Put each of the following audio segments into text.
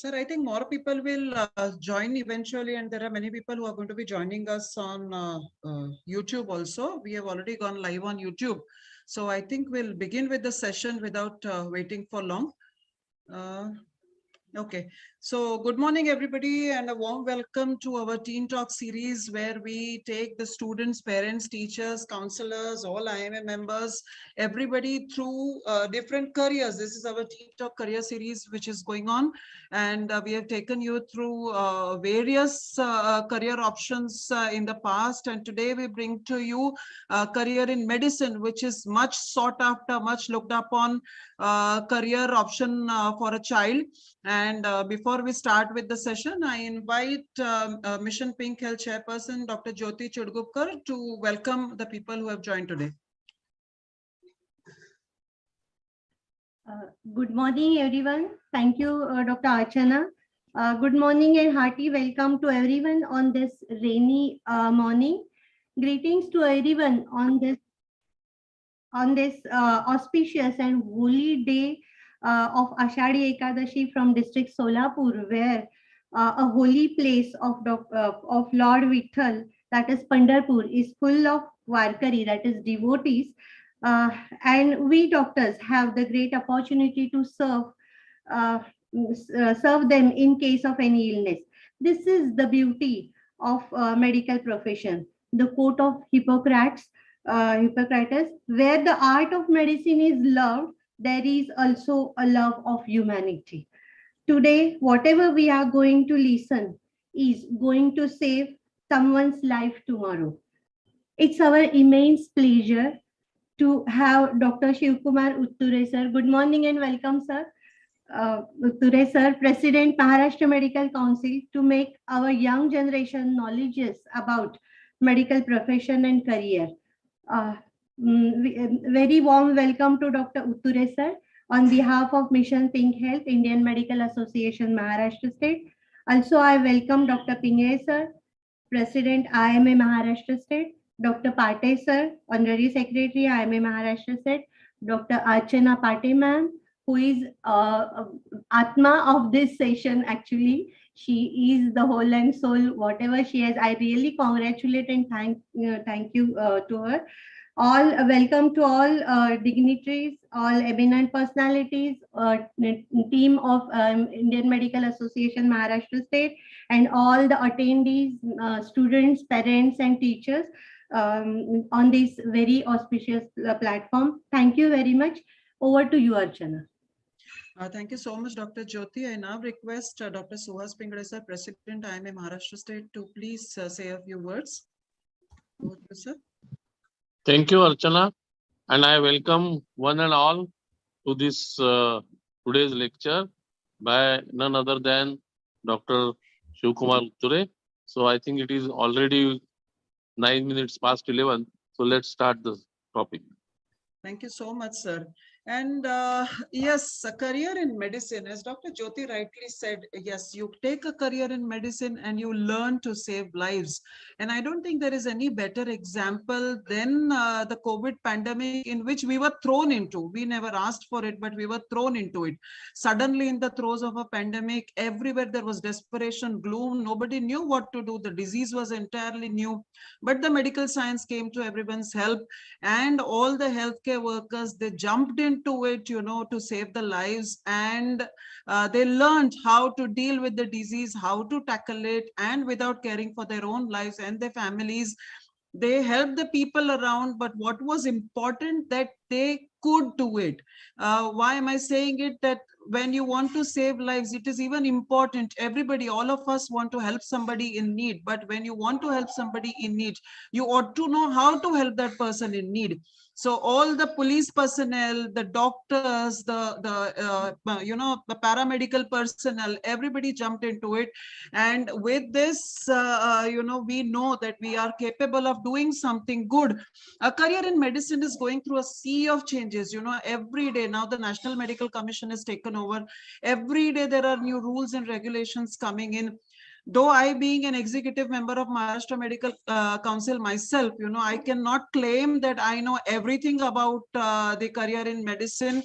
Sir, I think more people will join eventually, and there are many people who are going to be joining us on YouTube also. We have already gone live on YouTube. So I think we'll begin with the session without waiting for long. Okay, so good morning, everybody, and a warm welcome to our Teen Talk series, where we take the students, parents, teachers, counselors, all IMA members, everybody through different careers. This is our Teen Talk career series, which is going on, and we have taken you through various career options in the past, and today we bring to you career in medicine, which is much sought after, much looked upon career option for a child. And before we start with the session, I invite Mission Pink Health Chairperson, Dr. Jyoti Chudgupkar, to welcome the people who have joined today. Good morning, everyone. Thank you, Dr. Archana. Good morning and hearty welcome to everyone on this rainy morning. Greetings to everyone on this auspicious and holy day of Ashadhi Ekadashi from district Solapur, where a holy place of Lord Vitthal, that is Pandharpur, is full of Varkari, that is devotees. And we doctors have the great opportunity to serve them in case of any illness. This is the beauty of medical profession. The quote of Hippocrates, where the art of medicine is loved, there is also a love of humanity. Today, whatever we are going to listen is going to save someone's life tomorrow. It's our immense pleasure to have Dr. Shivkumar Utture, sir. Good morning and welcome, sir. Utture, sir, President, Maharashtra Medical Council, to make our young generation knowledgeous about medical profession and career. Very warm welcome to Dr. Utture, sir, on behalf of Mission Pink Health, Indian Medical Association, Maharashtra State. Also, I welcome Dr. Pinge, sir, President, IMA Maharashtra State, Dr. Pate, sir, Honorary Secretary, IMA Maharashtra State, Dr. Archana Pate, ma'am, who is Atma of this session, actually. She is the whole and soul, whatever she has. I really congratulate and thank you to her. All welcome to all dignitaries, all eminent personalities, team of Indian Medical Association Maharashtra State, and all the attendees, students, parents, and teachers on this very auspicious platform. Thank you very much. Over to you, Archana. Thank you so much, Dr. Jyoti. I now request Dr. Suhas Pingade, sir, President, IMA Maharashtra State, to please say a few words. Over to you, sir. Thank you, Archana, and I welcome one and all to this today's lecture by none other than Dr. Shivkumar Utture. So I think it is already 9 minutes past 11. So let's start the topic. Thank you so much, sir. And yes, a career in medicine, as Dr. Jyoti rightly said, yes, you take a career in medicine and you learn to save lives. And I don't think there is any better example than the COVID pandemic, in which we were thrown into. We never asked for it, but we were thrown into it. Suddenly, in the throes of a pandemic, everywhere there was desperation, gloom. Nobody knew what to do. The disease was entirely new. But the medical science came to everyone's help, and all the healthcare workers, they jumped into it, to save the lives, and they learned how to deal with the disease, how to tackle it, and without caring for their own lives and their families, they helped the people around. But what was important, that they could do it. Why am I saying it? That when you want to save lives, it is even important. Everybody, all of us want to help somebody in need. But when you want to help somebody in need, you ought to know how to help that person in need. So all the police personnel, the doctors, the paramedical personnel, everybody jumped into it. And with this, we know that we are capable of doing something good. A career in medicine is going through a sea of changes. Every day now the National Medical Commission has taken over. Every day there are new rules and regulations coming in. Though I, being an executive member of Maharashtra Medical Council myself, I cannot claim that I know everything about the career in medicine.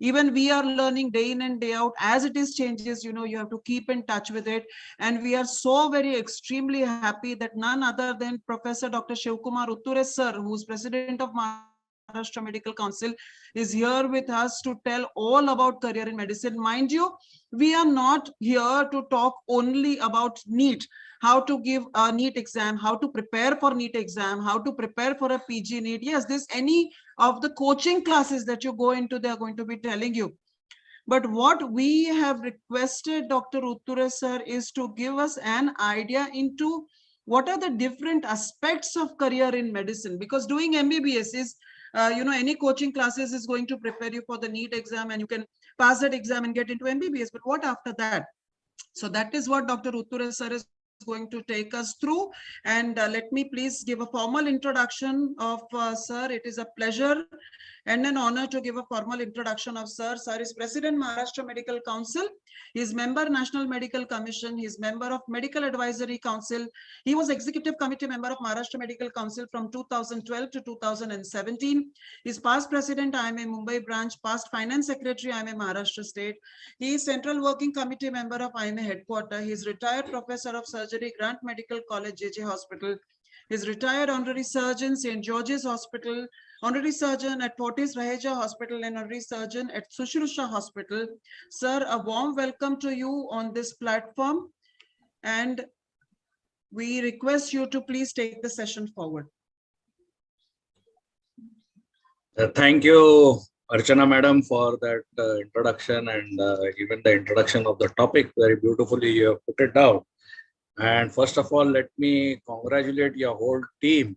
Even we are learning day in and day out. As it is changes, you know, you have to keep in touch with it. And we are so very extremely happy that none other than Professor Dr. Shivkumar Utture sir, who is President of Maharashtra Medical Council, is here with us to tell all about career in medicine. Mind you, we are not here to talk only about NEET, how to give a NEET exam, how to prepare for NEET exam, how to prepare for a PG NEET. Yes, this any of the coaching classes that you go into, they are going to be telling you. But what we have requested Dr. Utture sir is to give us an idea into what are the different aspects of career in medicine, because doing MBBS is, you know, any coaching classes is going to prepare you for the NEET exam and you can pass that exam and get into MBBS. But what after that? So that is what Dr. Utture sir is going to take us through. And let me please give a formal introduction of sir. It is a pleasure and an honor to give a formal introduction of sir. Sir is President Maharashtra Medical Council. He is member National Medical Commission. He is member of Medical Advisory Council. He was Executive Committee member of Maharashtra Medical Council from 2012 to 2017. He is past President IMA Mumbai branch, past Finance Secretary IMA Maharashtra State. He is Central Working Committee member of IMA Headquarter. He is retired Professor of Surgery, Grant Medical College, JJ Hospital. He is retired Honorary Surgeon, St. George's Hospital, Honorary Surgeon at Fortis Raheja Hospital, and Honorary Surgeon at Sushrusha Hospital. Sir, a warm welcome to you on this platform. And we request you to please take the session forward. Thank you, Archana Madam, for that introduction, and even the introduction of the topic. Very beautifully you have put it down. And first of all, let me congratulate your whole team,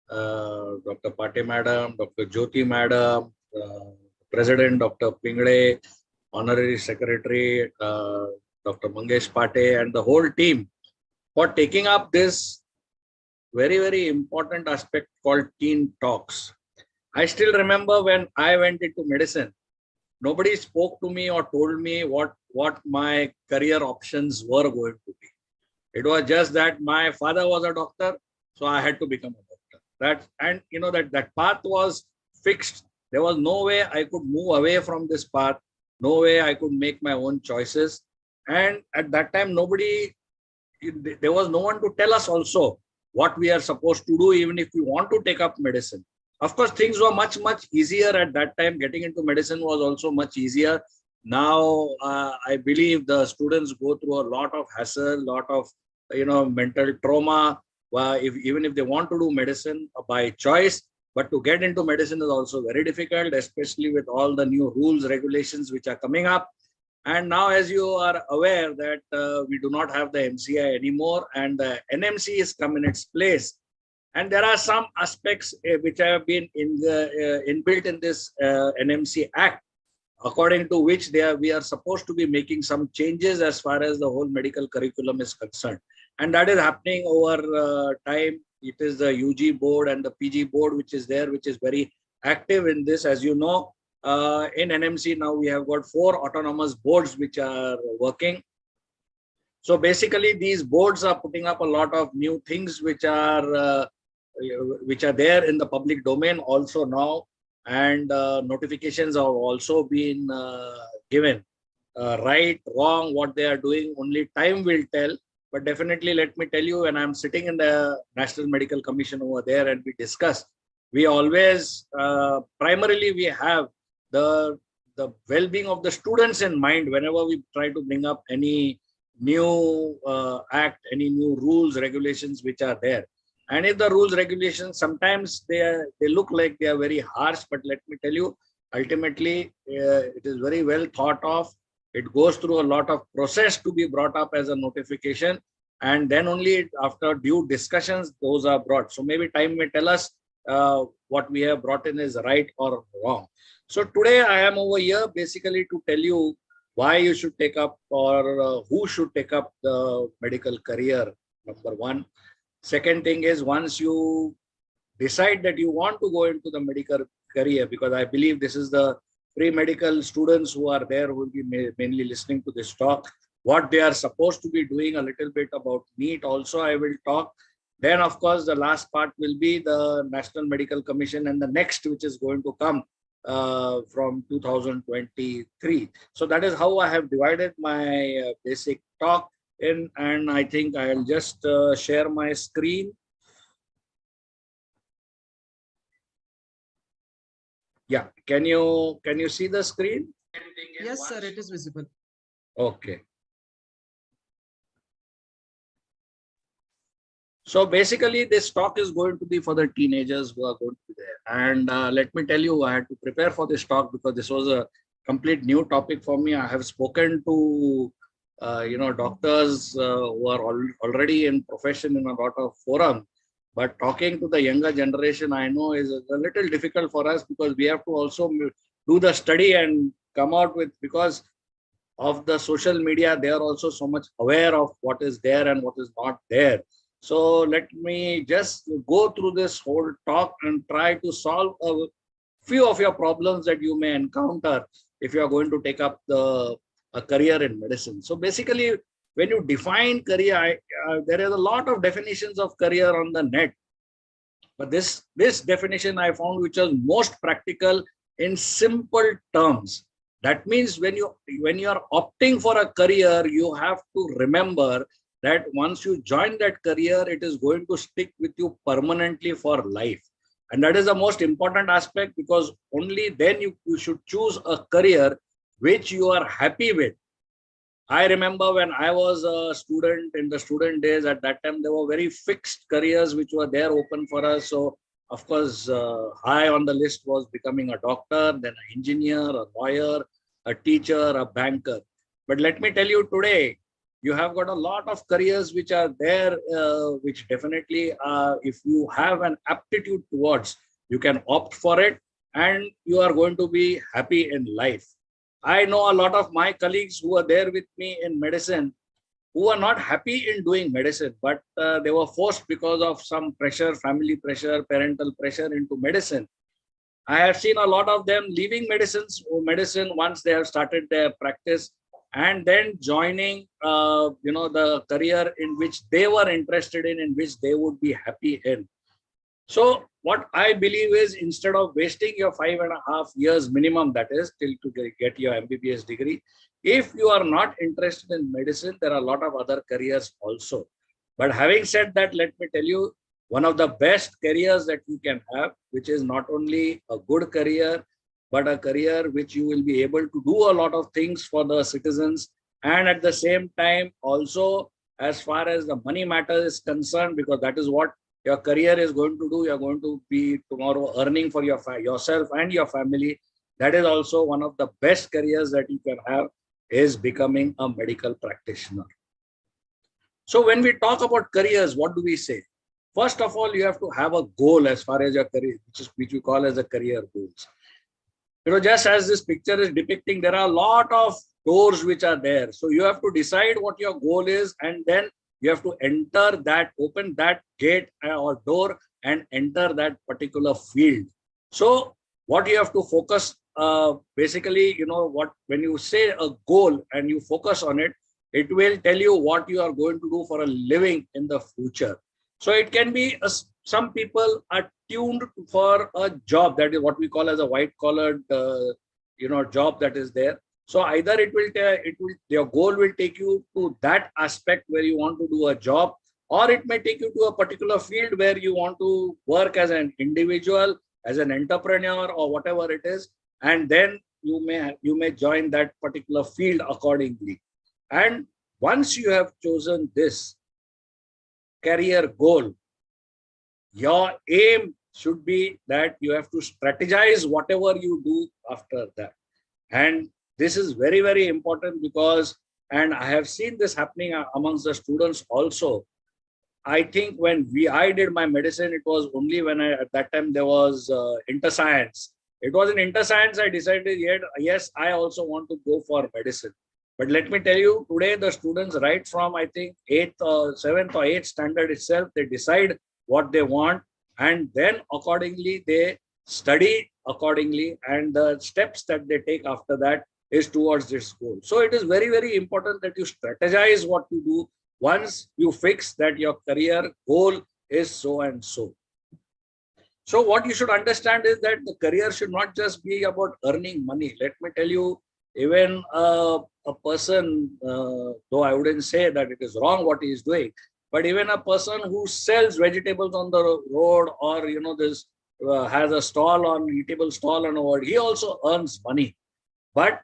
Dr. Pate Madam, Dr. Jyoti Madam, President Dr. Pingde, Honorary Secretary Dr. Mangesh Pate, and the whole team for taking up this very, very important aspect called teen talks. I still remember when I went into medicine, nobody spoke to me or told me what my career options were going to be. It was just that my father was a doctor, so I had to become a doctor. And you know that path was fixed. There was no way I could move away from this path. No way I could make my own choices. And at that time, there was no one to tell us also what we are supposed to do, even if we want to take up medicine. Of course, things were much, much easier at that time. Getting into medicine was also much easier. Now, I believe the students go through a lot of hassle, lot of, mental trauma, even if they want to do medicine by choice. But to get into medicine is also very difficult, especially with all the new rules, regulations which are coming up. And now, as you are aware that we do not have the MCI anymore, and the NMC has come in its place. And there are some aspects which have been inbuilt in this NMC Act, according to which we are supposed to be making some changes as far as the whole medical curriculum is concerned. And that is happening over time. It is the UG board and the PG board which is there, which is very active in this. As you know, in NMC now we have got 4 autonomous boards which are working. So basically these boards are putting up a lot of new things which are there in the public domain also now, and notifications have also been given. Right, wrong, what they are doing, only time will tell. But definitely, let me tell you, when I'm sitting in the National Medical Commission over there and we discuss, we always, primarily we have the well-being of the students in mind whenever we try to bring up any new act, any new rules, regulations which are there. And if the rules, regulations, sometimes they look like they are very harsh, but let me tell you, ultimately, it is very well thought of. It goes through a lot of process to be brought up as a notification, and then only after due discussions, those are brought. So maybe time may tell us what we have brought in is right or wrong. So today I am over here basically to tell you why you should take up, or who should take up the medical career, number one. Second thing is, once you decide that you want to go into the medical career, because I believe this is the pre-medical students who are there who will be mainly listening to this talk, what they are supposed to be doing, a little bit about NEET also I will talk. Then of course the last part will be the National Medical Commission and the next which is going to come, from 2023. So that is how I have divided my basic talk in, and I think I'll just share my screen. Yeah, can you see the screen? Yes, sir, it is visible. Okay. So basically, this talk is going to be for the teenagers who are going to be there. And let me tell you, I had to prepare for this talk because this was a complete new topic for me. I have spoken to doctors who are already in profession in a lot of forum, but talking to the younger generation, I know is a little difficult for us because we have to also do the study and come out with, because of the social media, they are also so much aware of what is there and what is not there. So let me just go through this whole talk and try to solve a few of your problems that you may encounter if you are going to take up a career in medicine. So basically, when you define career, there is a lot of definitions of career on the net. But this definition I found which was most practical in simple terms. That means when you are opting for a career, you have to remember that once you join that career, it is going to stick with you permanently for life. And that is the most important aspect, because only then you should choose a career which you are happy with. I remember when I was a student in the student days, at that time, there were very fixed careers which were there open for us. So, of course, high on the list was becoming a doctor, then an engineer, a lawyer, a teacher, a banker. But let me tell you today, you have got a lot of careers which are there, which definitely, if you have an aptitude towards, you can opt for it and you are going to be happy in life. I know a lot of my colleagues who are there with me in medicine who are not happy in doing medicine, but they were forced because of some pressure, family pressure, parental pressure into medicine. I have seen a lot of them leaving medicine once they have started their practice and then joining, the career in which they were interested in which they would be happy in. So what I believe is, instead of wasting your 5.5 years minimum, that is till to get your MBBS degree, if you are not interested in medicine, there are a lot of other careers also. But having said that, let me tell you, one of the best careers that you can have, which is not only a good career, but a career which you will be able to do a lot of things for the citizens. And at the same time, also, as far as the money matter is concerned, because that is what your career is going to do, you're going to be tomorrow earning for yourself and your family. That is also one of the best careers that you can have, is becoming a medical practitioner. So when we talk about careers, what do we say? First of all, you have to have a goal as far as your career, which we call as a career goals. Just as this picture is depicting, there are a lot of doors which are there. So you have to decide what your goal is, and then you have to enter that, open that gate or door and enter that particular field. So what you have to focus, basically, when you say a goal and you focus on it, it will tell you what you are going to do for a living in the future. So it can be, some people are tuned for a job, that is what we call as a white collared, job that is there. So either your goal will take you to that aspect where you want to do a job, or it may take you to a particular field where you want to work as an individual, as an entrepreneur, or whatever it is. And then you may join that particular field accordingly. And once you have chosen this career goal, your aim should be that you have to strategize whatever you do after that. And this is very, very important because, and I have seen this happening amongst the students also. I think when I did my medicine, it was only when at that time there was inter-science. It was in inter-science I decided, yes, I also want to go for medicine. But let me tell you, today the students, right from I think 7th or 8th standard itself, they decide what they want, and then accordingly they study accordingly, and the steps that they take after that is towards this goal. So it is very, very important that you strategize what you do once you fix that your career goal is so and so. So what you should understand is that the career should not just be about earning money. Let me tell you, even a person, though I wouldn't say that it is wrong what he is doing, but even a person who sells vegetables on the road, or this has a stall on eatable stall on a road, he also earns money. But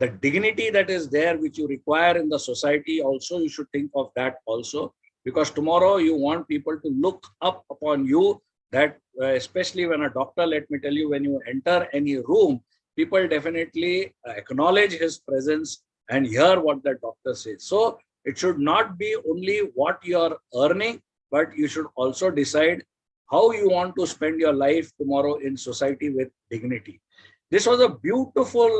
the dignity that is there, which you require in the society, also you should think of that also, because tomorrow you want people to look up upon you. That especially when a doctor, let me tell you, when you enter any room, people definitely acknowledge his presence and hear what the doctor says. So it should not be only what you are earning, but you should also decide how you want to spend your life tomorrow in society with dignity. This was a beautiful,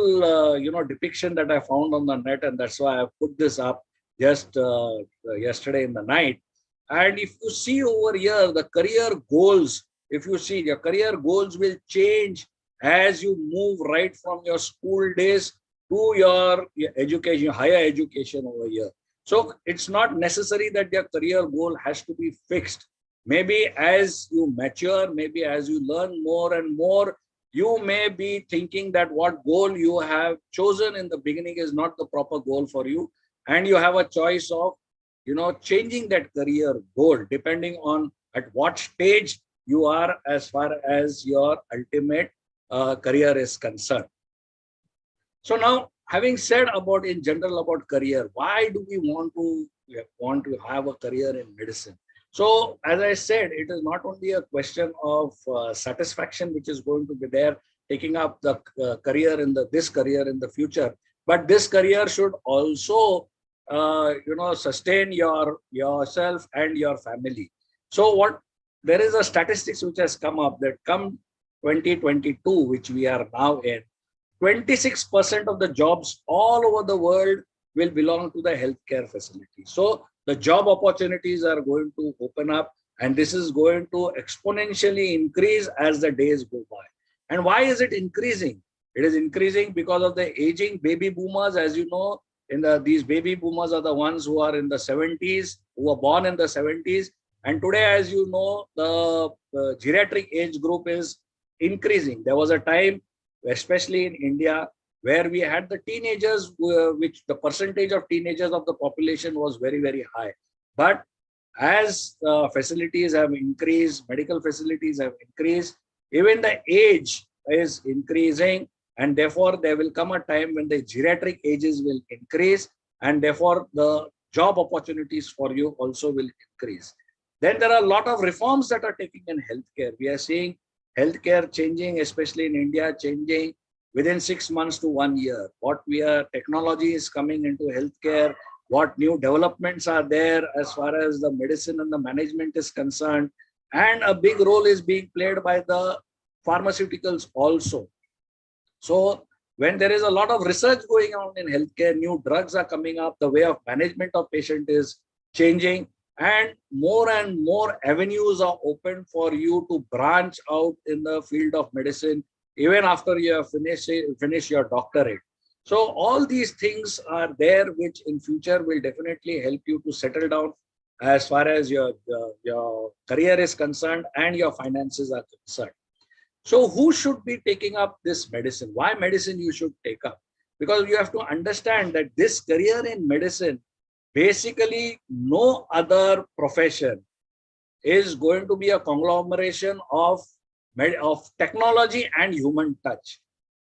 depiction that I found on the net, and that's why I put this up just yesterday in the night. And if you see over here, the career goals, if you see, your career goals will change as you move right from your school days to your education, higher education over here. So it's not necessary that your career goal has to be fixed. Maybe as you mature, maybe as you learn more and more, you may be thinking that what goal you have chosen in the beginning is not the proper goal for you, and you have a choice of changing that career goal depending on at what stage you are as far as your ultimate career is concerned. So now, having said about in general about career, why do we want to have a career in medicine? So as I said, it is not only a question of satisfaction which is going to be there taking up the career in this career in the future, but this career should also sustain yourself and your family. So there is a statistics which has come up that come 2022, which we are now in, 26% of the jobs all over the world will belong to the healthcare facility. So the job opportunities are going to open up, and this is going to exponentially increase as the days go by. And why is it increasing? It is increasing because of the aging baby boomers. As you know, these baby boomers are the ones who are in the 70s, who were born in the 70s. And today, as you know, the geriatric age group is increasing. There was a time, especially in India, where we had the teenagers, which the percentage of teenagers of the population was very, very high. But as facilities have increased, medical facilities have increased, even the age is increasing, and therefore there will come a time when the geriatric ages will increase, and therefore the job opportunities for you also will increase. Then there are a lot of reforms that are taking in healthcare. We are seeing healthcare changing, especially in India, changing within 6 months to 1 year. Technology is coming into healthcare, what new developments are there as far as the medicine and the management is concerned. And a big role is being played by the pharmaceuticals also. So when there is a lot of research going on in healthcare, new drugs are coming up, the way of management of patient is changing, and more avenues are open for you to branch out in the field of medicine even after you have finished your doctorate. So all these things are there, which in future will definitely help you to settle down as far as your career is concerned and your finances are concerned. So who should be taking up this medicine? Why medicine you should take up? Because you have to understand that this career in medicine, basically no other profession is going to be a conglomeration of technology and human touch.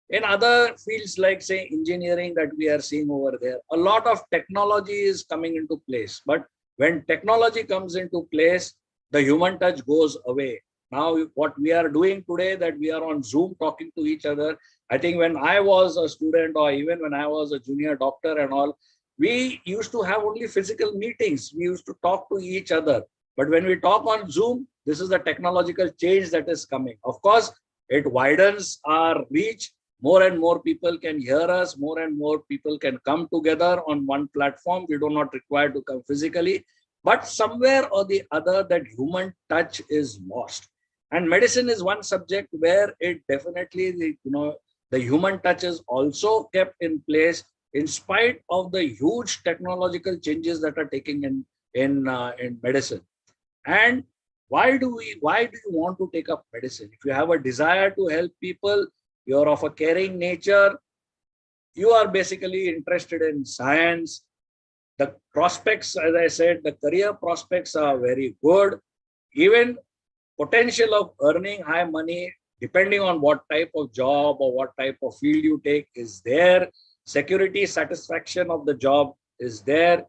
In other fields like say engineering that we are seeing over there, a lot of technology is coming into place. But when technology comes into place, the human touch goes away. Now what we are doing today, that we are on Zoom talking to each other. I think when I was a student, or even when I was a junior doctor and all, we used to have only physical meetings. We used to talk to each other. But when we talk on Zoom, this is the technological change that is coming. Of course, it widens our reach. More and more people can hear us. More and more people can come together on one platform. We do not require to come physically. But somewhere or the other, that human touch is lost. And medicine is one subject where it definitely, the human touch is also kept in place in spite of the huge technological changes that are taking in medicine. And why do you want to take up medicine? If you have a desire to help people, you're of a caring nature, you are basically interested in science, the prospects, as I said, the career prospects are very good. Even potential of earning high money, depending on what type of job or what type of field you take, is there. Security, satisfaction of the job is there.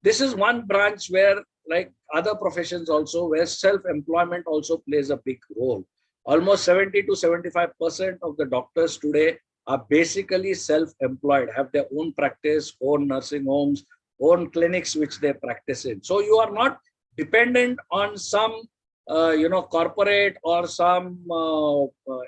This is one branch where, like other professions also, where self-employment also plays a big role. Almost 70 to 75% of the doctors today are basically self-employed, have their own practice, own nursing homes, own clinics which they practice in. So you are not dependent on some corporate or some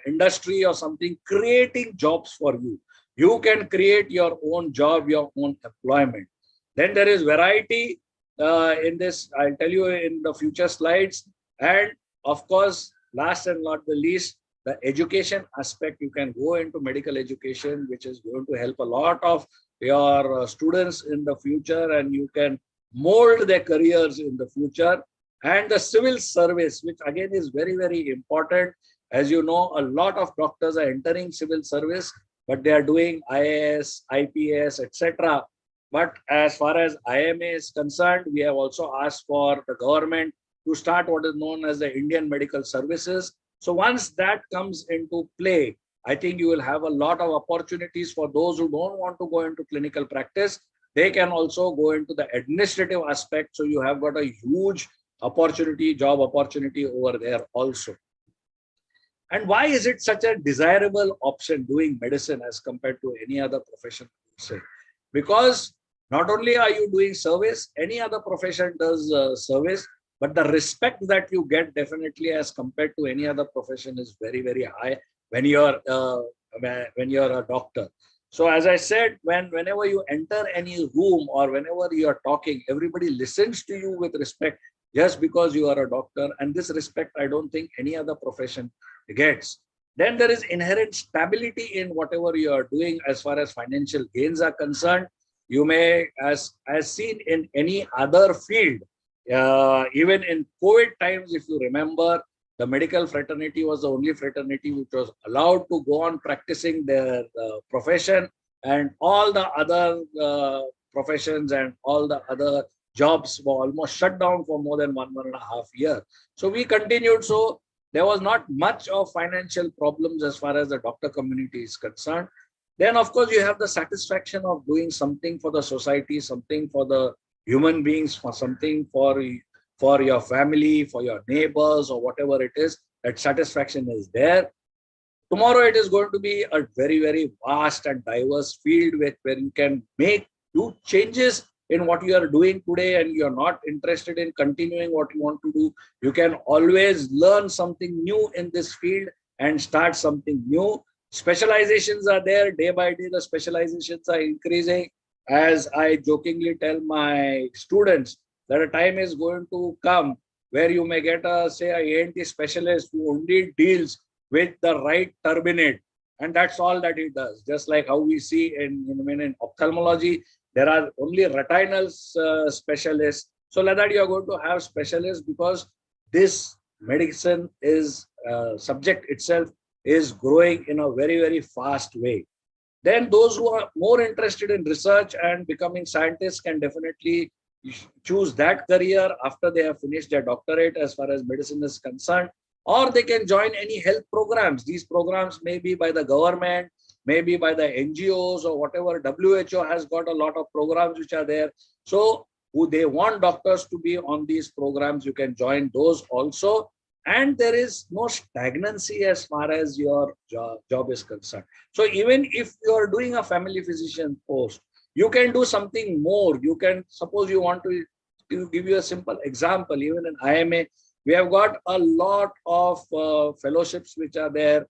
industry or something creating jobs for you. You can create your own job, your own employment. Then there is variety in this. I'll tell you in the future slides. And of course, last and not the least, the education aspect. You can go into medical education, which is going to help a lot of your students in the future, and you can mold their careers in the future. And the civil service, which again is very, very important. As you know, a lot of doctors are entering civil service, but they are doing IAS, IPS, etc. But as far as IMA is concerned, we have also asked for the government to start what is known as the Indian Medical Services. So once that comes into play, I think you will have a lot of opportunities for those who don't want to go into clinical practice. They can also go into the administrative aspect. So you have got a huge opportunity, job opportunity over there also. And why is it such a desirable option doing medicine as compared to any other profession? Because not only are you doing service, any other profession does service, but the respect that you get definitely as compared to any other profession is very, very high when you're a doctor. So as I said, whenever you enter any room or whenever you are talking, everybody listens to you with respect just because you are a doctor. And this respect, I don't think any other profession gets. Then there is inherent stability in whatever you are doing as far as financial gains are concerned. You may, as seen in any other field, even in COVID times, if you remember, the medical fraternity was the only fraternity which was allowed to go on practicing their profession, and all the other professions and all the other jobs were almost shut down for more than 1.5 years. So we continued. So there was not much of financial problems as far as the doctor community is concerned. Then, of course, you have the satisfaction of doing something for the society, something for the human beings, for something for your family, for your neighbors, or whatever it is. That satisfaction is there. Tomorrow, it is going to be a very, very vast and diverse field where you can make huge changes in what you are doing today, and you're not interested in continuing what you want to do. You can always learn something new in this field and start something new. Specializations are there. Day by day, the specializations are increasing. As I jokingly tell my students, that a time is going to come where you may get a, say, a ENT specialist who only deals with the right turbinate, and that's all that he does. Just like how we see in ophthalmology, there are only retinal specialists. So like that, you are going to have specialists, because this medicine is subject itself is growing in a very, very fast way. Then those who are more interested in research and becoming scientists can definitely choose that career after they have finished their doctorate as far as medicine is concerned, or they can join any health programs. These programs may be by the government, maybe by the NGOs or whatever. WHO has got a lot of programs which are there. So who they want doctors to be on these programs, you can join those also. And there is no stagnancy as far as your job is concerned. So even if you are doing a family physician post, you can do something more. You can, suppose you want to give you a simple example, even in IMA, we have got a lot of fellowships which are there,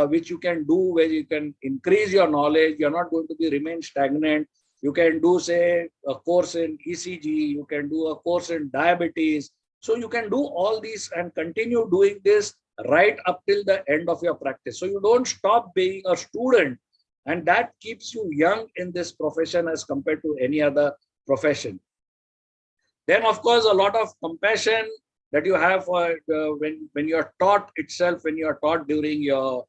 which you can do, where you can increase your knowledge. You're not going to remain stagnant. You can do, say, a course in ECG. You can do a course in diabetes. So you can do all these and continue doing this right up till the end of your practice. So you don't stop being a student, and that keeps you young in this profession as compared to any other profession. Then, of course, a lot of compassion that you have for when you are taught itself, when you are taught during your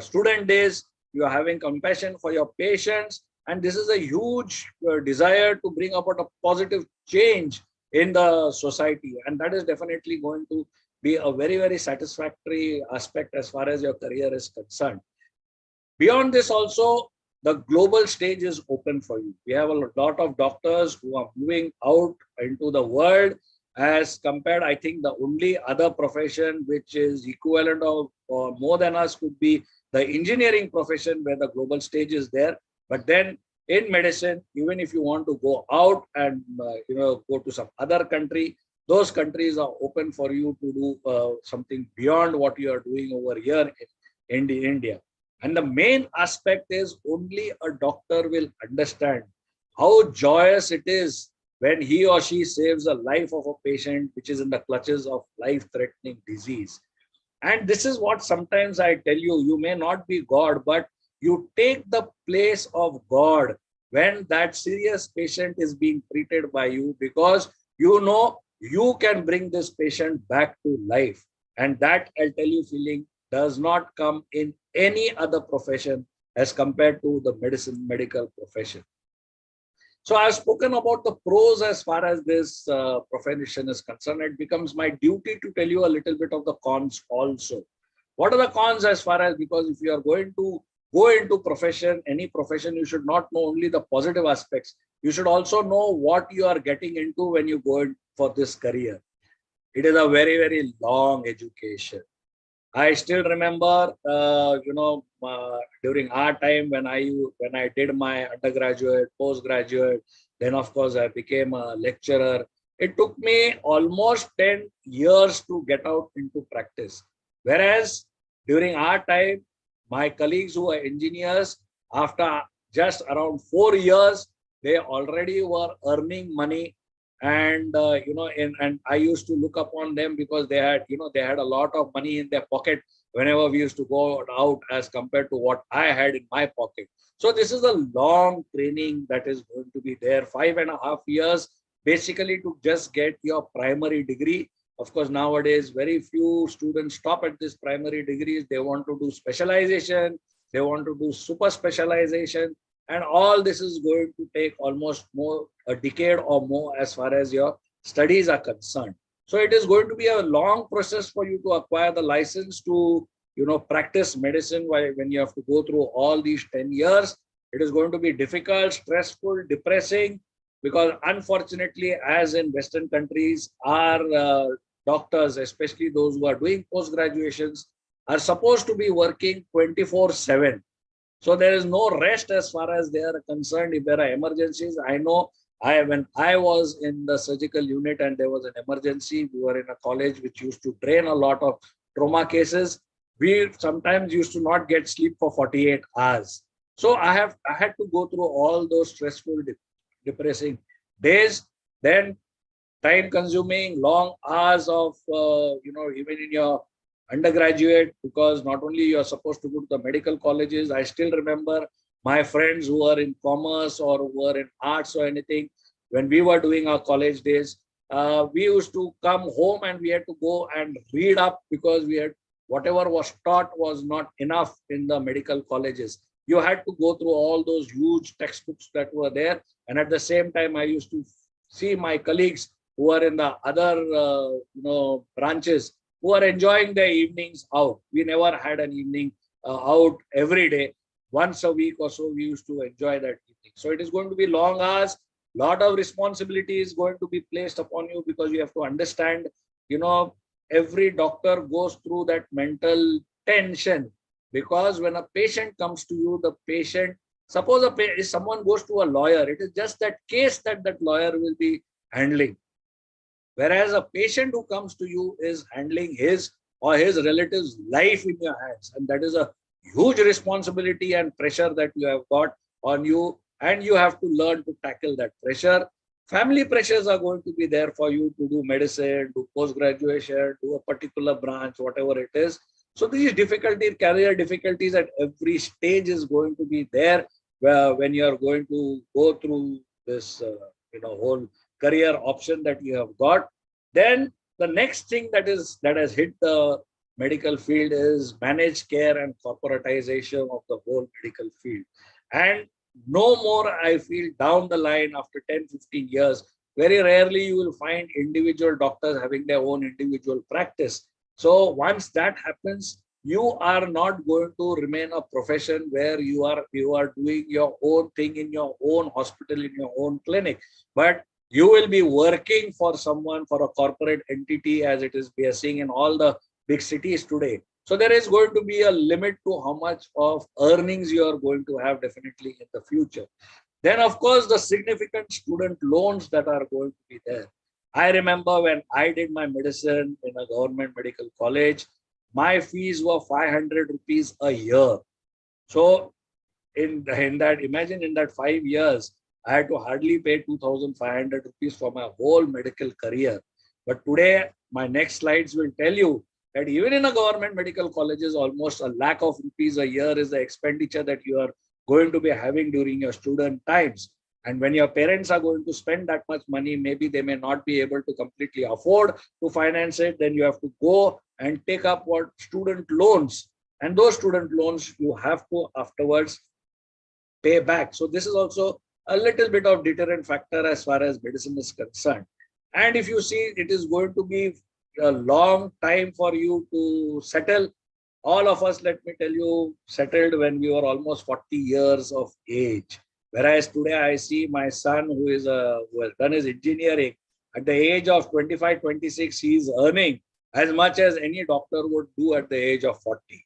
student days, you are having compassion for your patients, and this is a huge desire to bring about a positive change in the society, and that is definitely going to be a very, very satisfactory aspect as far as your career is concerned. Beyond this also, the global stage is open for you. We have a lot of doctors who are moving out into the world. As compared, I think the only other profession which is equivalent of or more than us could be the engineering profession, where the global stage is there. But then in medicine, even if you want to go out and go to some other country, those countries are open for you to do something beyond what you are doing over here in India. And the main aspect is only a doctor will understand how joyous it is when he or she saves the life of a patient which is in the clutches of life-threatening disease. And this is what sometimes I tell you, you may not be God, but you take the place of God when that serious patient is being treated by you, because you know you can bring this patient back to life. And that, I'll tell you, feeling does not come in any other profession as compared to the medical profession. So I've spoken about the pros as far as this profession is concerned. It becomes my duty to tell you a little bit of the cons also. What are the cons as far as, because if you are going to go into profession, any profession, you should not know only the positive aspects. You should also know what you are getting into when you go in for this career. It is a very, very long education. I still remember, during our time when I did my undergraduate, postgraduate, then of course I became a lecturer. It took me almost 10 years to get out into practice. Whereas during our time, my colleagues who are engineers, after just around 4 years, they already were earning money. And and I used to look upon them because they had a lot of money in their pocket whenever we used to go out as compared to what I had in my pocket. So this is a long training that is going to be there, 5.5 years basically to just get your primary degree. Of course, nowadays very few students stop at this primary degrees. They want to do specialization, they want to do super specialization, and all this is going to take almost a decade or more as far as your studies are concerned. So it is going to be a long process for you to acquire the license to practice medicine. When you have to go through all these 10 years, it is going to be difficult, stressful, depressing, because unfortunately, as in Western countries, our doctors, especially those who are doing post graduations, are supposed to be working 24/7. So there is no rest as far as they are concerned. If there are emergencies, I know when I was in the surgical unit and there was an emergency, we were in a college which used to train a lot of trauma cases. We sometimes used to not get sleep for 48 hours. So I had to go through all those stressful, depressing days. Then time consuming, long hours of, even in your undergraduate, because not only you are supposed to go to the medical colleges. I still remember my friends who are in commerce or who are in arts or anything. When we were doing our college days, we used to come home and we had to go and read up, because we had whatever was taught was not enough in the medical colleges. You had to go through all those huge textbooks that were there. And at the same time, I used to see my colleagues who are in the other branches, who are enjoying their evenings out. We never had an evening out every day. Once a week or so, we used to enjoy that evening. So it is going to be long hours. Lot of responsibility is going to be placed upon you, because you have to understand, every doctor goes through that mental tension. Because when a patient comes to you, the patient, suppose if someone goes to a lawyer, it is just that case that that lawyer will be handling. Whereas a patient who comes to you is handling his or his relative's life in your hands. And that is a huge responsibility and pressure that you have got on you. And you have to learn to tackle that pressure. Family pressures are going to be there for you to do medicine, do post-graduation, do a particular branch, whatever it is. So these difficulties, career difficulties at every stage is going to be there when you are going to go through this whole career option that you have got. Then the next thing that has hit the medical field is managed care and corporatization of the whole medical field. And no more, I feel, down the line after 10, 15 years, very rarely you will find individual doctors having their own individual practice. So once that happens, you are not going to remain a profession where you are doing your own thing in your own hospital, in your own clinic, but you will be working for someone, for a corporate entity, as it is we are seeing in all the big cities today. So there is going to be a limit to how much of earnings you are going to have definitely in the future. Then, of course, the significant student loans that are going to be there. I remember when I did my medicine in a government medical college, my fees were 500 rupees a year. So in that, imagine in that 5 years, I had to hardly pay 2,500 rupees for my whole medical career. But today, my next slides will tell you that even in a government medical colleges, almost a lakh of rupees a year is the expenditure that you are going to be having during your student times. And when your parents are going to spend that much money, maybe they may not be able to completely afford to finance it. Then you have to go and take up what student loans. And those student loans you have to afterwards pay back. So this is also a little bit of deterrent factor as far as medicine is concerned. And if you see, it is going to be a long time for you to settle. All of us, let me tell you, settled when we were almost 40 years of age. Whereas today I see my son who has done his engineering at the age of 25, 26, he is earning as much as any doctor would do at the age of 40.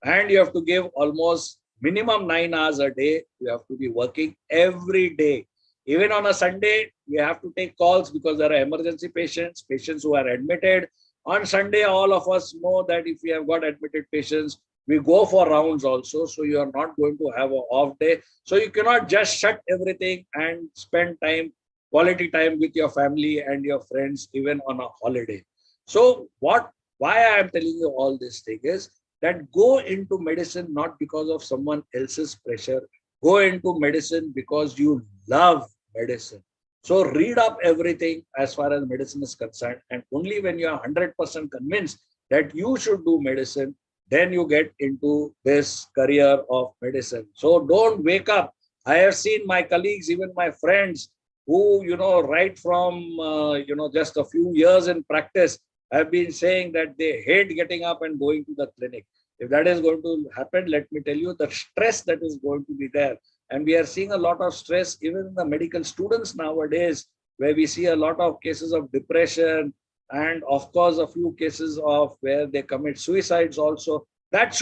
And you have to give almost minimum 9 hours a day. You have to be working every day. Even on a Sunday, we have to take calls because there are emergency patients, patients who are admitted. On Sunday, all of us know that if we have got admitted patients, we go for rounds also. So you are not going to have an off day. So you cannot just shut everything and spend time, quality time with your family and your friends, even on a holiday. So why I am telling you all this thing is that go into medicine not because of someone else's pressure. Go into medicine because you love medicine. So read up everything as far as medicine is concerned. And only when you are 100% convinced that you should do medicine, then you get into this career of medicine. So don't wake up. I have seen my colleagues, even my friends who, right from, just a few years in practice have been saying that they hate getting up and going to the clinic. If that is going to happen, let me tell you the stress that is going to be there. And we are seeing a lot of stress even in the medical students nowadays, where we see a lot of cases of depression and of course a few cases of where they commit suicides also. That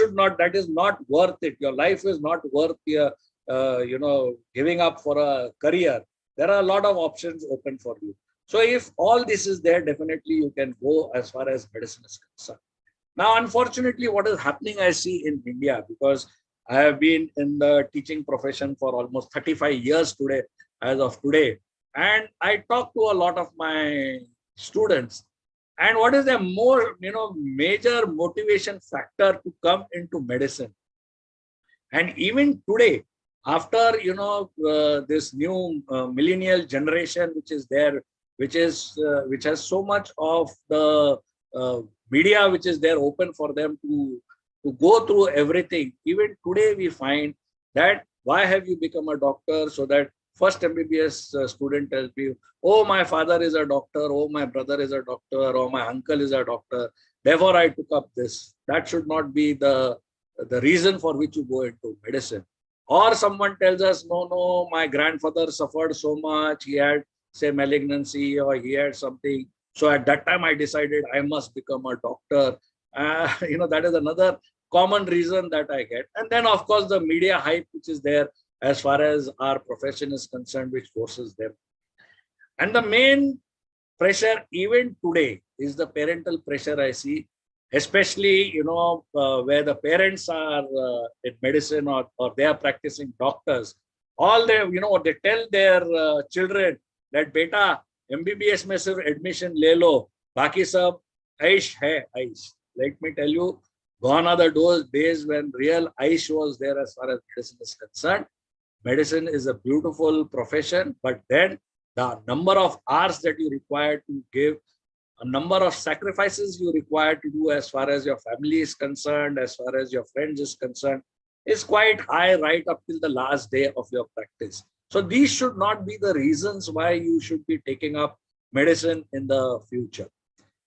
is not worth it. Your life is not worth giving up for a career. There are a lot of options open for you. So if all this is there, definitely you can go as far as medicine is concerned. Now, unfortunately, what is happening, I see in India, because I have been in the teaching profession for almost 35 years today, as of today. And I talk to a lot of my students. And what is the major motivation factor to come into medicine? And even today, after, this new millennial generation, which is there, which has so much of the media, which is there open for them to go through everything. Even today, we find that why have you become a doctor? So that first MBBS student tells me, oh, my father is a doctor, oh, my brother is a doctor, or my uncle is a doctor. Therefore, I took up this. That should not be the reason for which you go into medicine. Or someone tells us, no, my grandfather suffered so much. He had, say, malignancy, or he had something. So at that time, I decided I must become a doctor. That is another common reason that I get. And then, of course, the media hype, which is there as far as our profession is concerned, which forces them. And the main pressure even today is the parental pressure I see, especially, where the parents are in medicine or they are practicing doctors. All they, they tell their children that, beta, MBBS में सिर्फ admission ले लो, बाकी सब aish है aish. Let me tell you, gone are those days when real aish was there as far as medicine is concerned. Medicine is a beautiful profession, but then the number of hours that you require to give a number of sacrifices you require to do as far as your family is concerned, as far as your friends is concerned, is quite high right up till the last day of your practice. So these should not be the reasons why you should be taking up medicine in the future.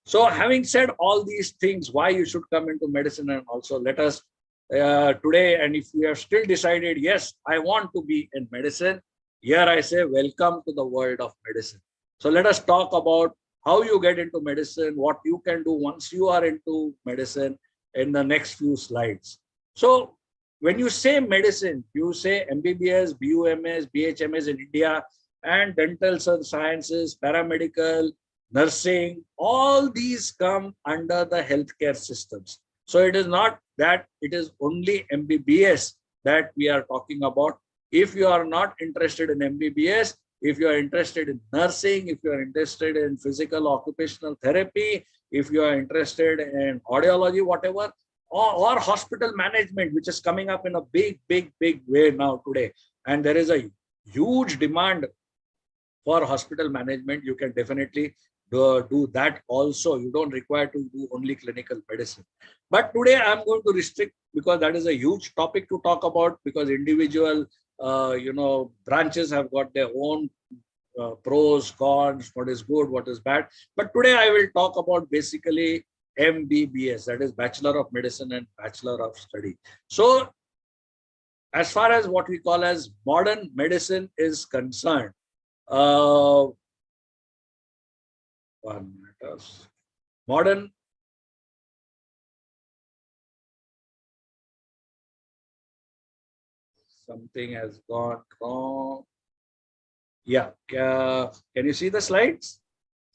So having said all these things, why you should come into medicine, and also let us today, and if you have still decided, yes, I want to be in medicine, here I say, welcome to the world of medicine. So let us talk about how you get into medicine, what you can do once you are into medicine in the next few slides. So when you say medicine, you say MBBS, BUMS, BHMS in India, and dental sciences, paramedical, nursing, all these come under the healthcare systems. So it is not that it is only MBBS that we are talking about. If you are not interested in MBBS, if you are interested in nursing, if you are interested in physical occupational therapy, if you are interested in audiology, whatever, or hospital management, which is coming up in a big way now today. And there is a huge demand for hospital management. You can definitely do that also. You don't require to do only clinical medicine. But today I'm going to restrict, because that is a huge topic to talk about, because individual branches have got their own pros, cons, what is good, what is bad. But today I will talk about basically MBBS, that is Bachelor of Medicine and Bachelor of Study. So as far as what we call as modern medicine is concerned, modern something has gone wrong. Yeah, can you see the slides?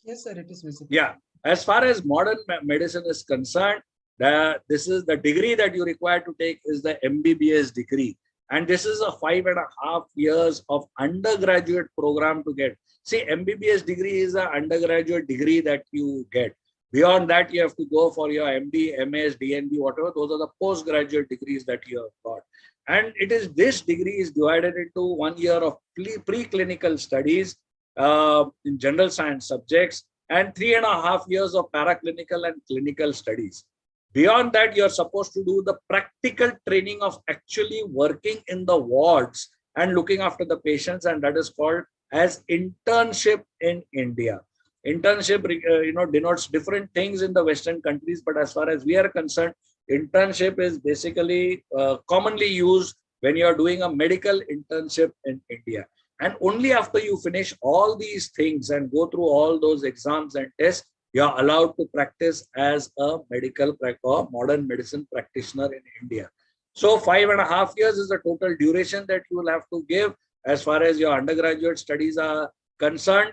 Yes, sir, it is visible. Yeah, as far as modern medicine is concerned, this is the degree that you require to take is the MBBS degree. And this is a 5.5 years of undergraduate program to get. See, MBBS degree is an undergraduate degree that you get. Beyond that, you have to go for your MD, MS, DNB, whatever. Those are the postgraduate degrees that you have got. And it is this degree is divided into 1 year of preclinical studies in general science subjects and 3.5 years of paraclinical and clinical studies. Beyond that, you're supposed to do the practical training of actually working in the wards and looking after the patients, and that is called as internship in India. Internship, denotes different things in the Western countries, but as far as we are concerned, internship is basically commonly used when you are doing a medical internship in India. And only after you finish all these things and go through all those exams and tests, you are allowed to practice as a medical or modern medicine practitioner in India. So 5.5 years is the total duration that you will have to give as far as your undergraduate studies are concerned.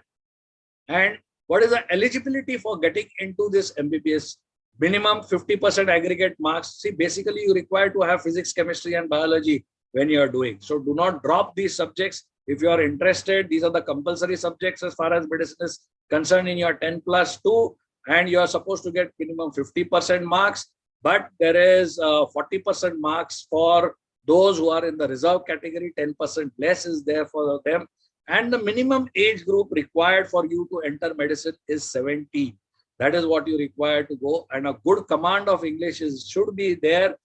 And what is the eligibility for getting into this MBBS? Minimum 50% aggregate marks. See, basically you require to have physics, chemistry, and biology when you are doing. So do not drop these subjects. If you are interested, these are the compulsory subjects as far as medicine is concerned in your 10+2, and you are supposed to get minimum 50% marks. But there is 40% marks for those who are in the reserve category. 10% less is there for them. And the minimum age group required for you to enter medicine is 17. That is what you require to go. And a good command of English should be there.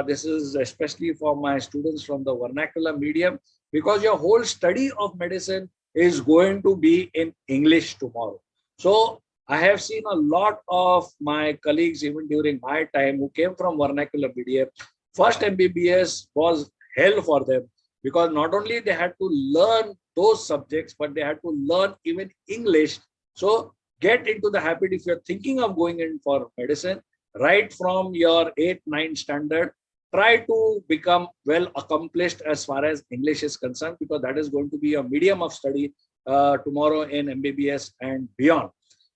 This is especially for my students from the vernacular medium, because your whole study of medicine is going to be in English tomorrow. So I have seen a lot of my colleagues, even during my time, who came from vernacular medium. First MBBS was hell for them, because not only they had to learn those subjects, but they had to learn even English. So get into the habit, if you're thinking of going in for medicine, right from your 8th, 9th standard, try to become well accomplished as far as English is concerned, because that is going to be a medium of study tomorrow in MBBS and beyond.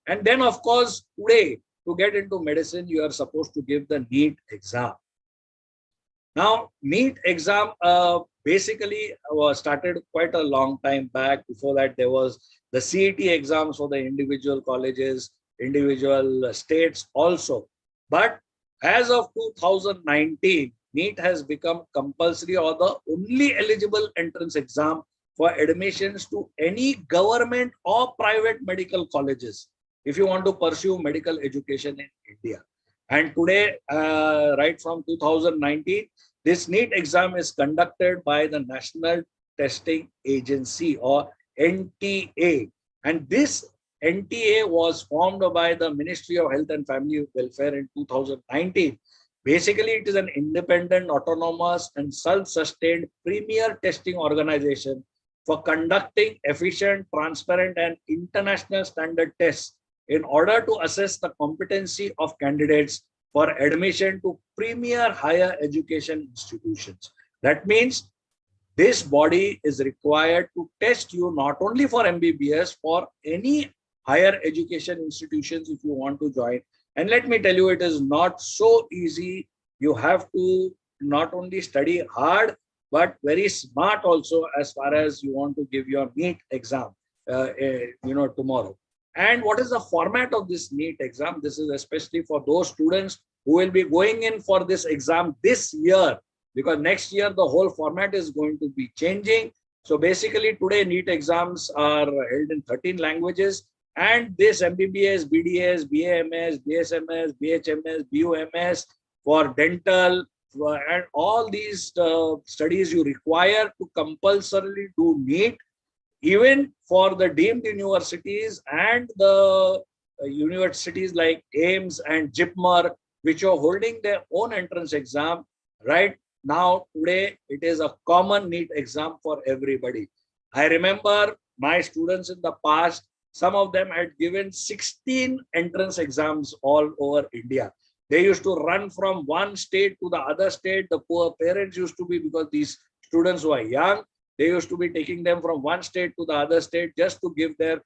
And then, of course, today, to get into medicine, you are supposed to give the NEET exam. Now, NEET exam basically was started quite a long time back. Before that, there was the CET exams for the individual colleges, individual states also. But as of 2019, NEET has become compulsory or the only eligible entrance exam for admissions to any government or private medical colleges. if you want to pursue medical education in India. And today, right from 2019, this NEET exam is conducted by the National Testing Agency, or NTA. And this NTA was formed by the Ministry of Health and Family Welfare in 2019. Basically, it is an independent, autonomous, and self-sustained premier testing organization for conducting efficient, transparent, and international standard tests in order to assess the competency of candidates for admission to premier higher education institutions. That means this body is required to test you not only for MBBS, for any higher education institutions if you want to join. And let me tell you, it is not so easy. You have to not only study hard, but very smart also, as far as you want to give your NEET exam, tomorrow. And what is the format of this NEET exam? This is especially for those students who will be going in for this exam this year, because next year the whole format is going to be changing. So basically today NEET exams are held in 13 languages, and this MBBS, BDS, BAMS, BSMS, BHMS, BUMS for dental, and all these studies you require to compulsorily do NEET. Even for the deemed universities and the universities like AIMS and JIPMER, which are holding their own entrance exam, right now today it is a common NEET exam for everybody. I remember my students in the past, some of them had given 16 entrance exams all over India. They used to run from one state to the other state. The poor parents used to be, because these students were young, they used to be taking them from one state to the other state just to give their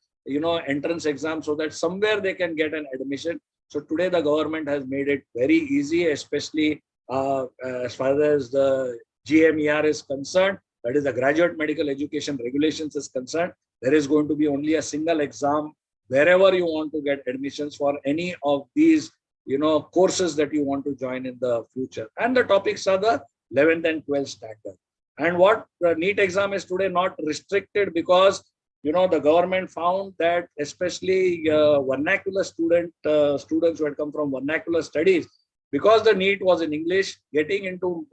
entrance exam, so that somewhere they can get an admission. So today the government has made it very easy, especially as far as the GMER is concerned, that is the Graduate Medical Education Regulations is concerned. There is going to be only a single exam wherever you want to get admissions for any of these courses that you want to join in the future. And the topics are the 11th and 12th standard. And what the NEET exam is today not restricted, because the government found that especially vernacular students who had come from vernacular studies, because the NEET was in English, getting into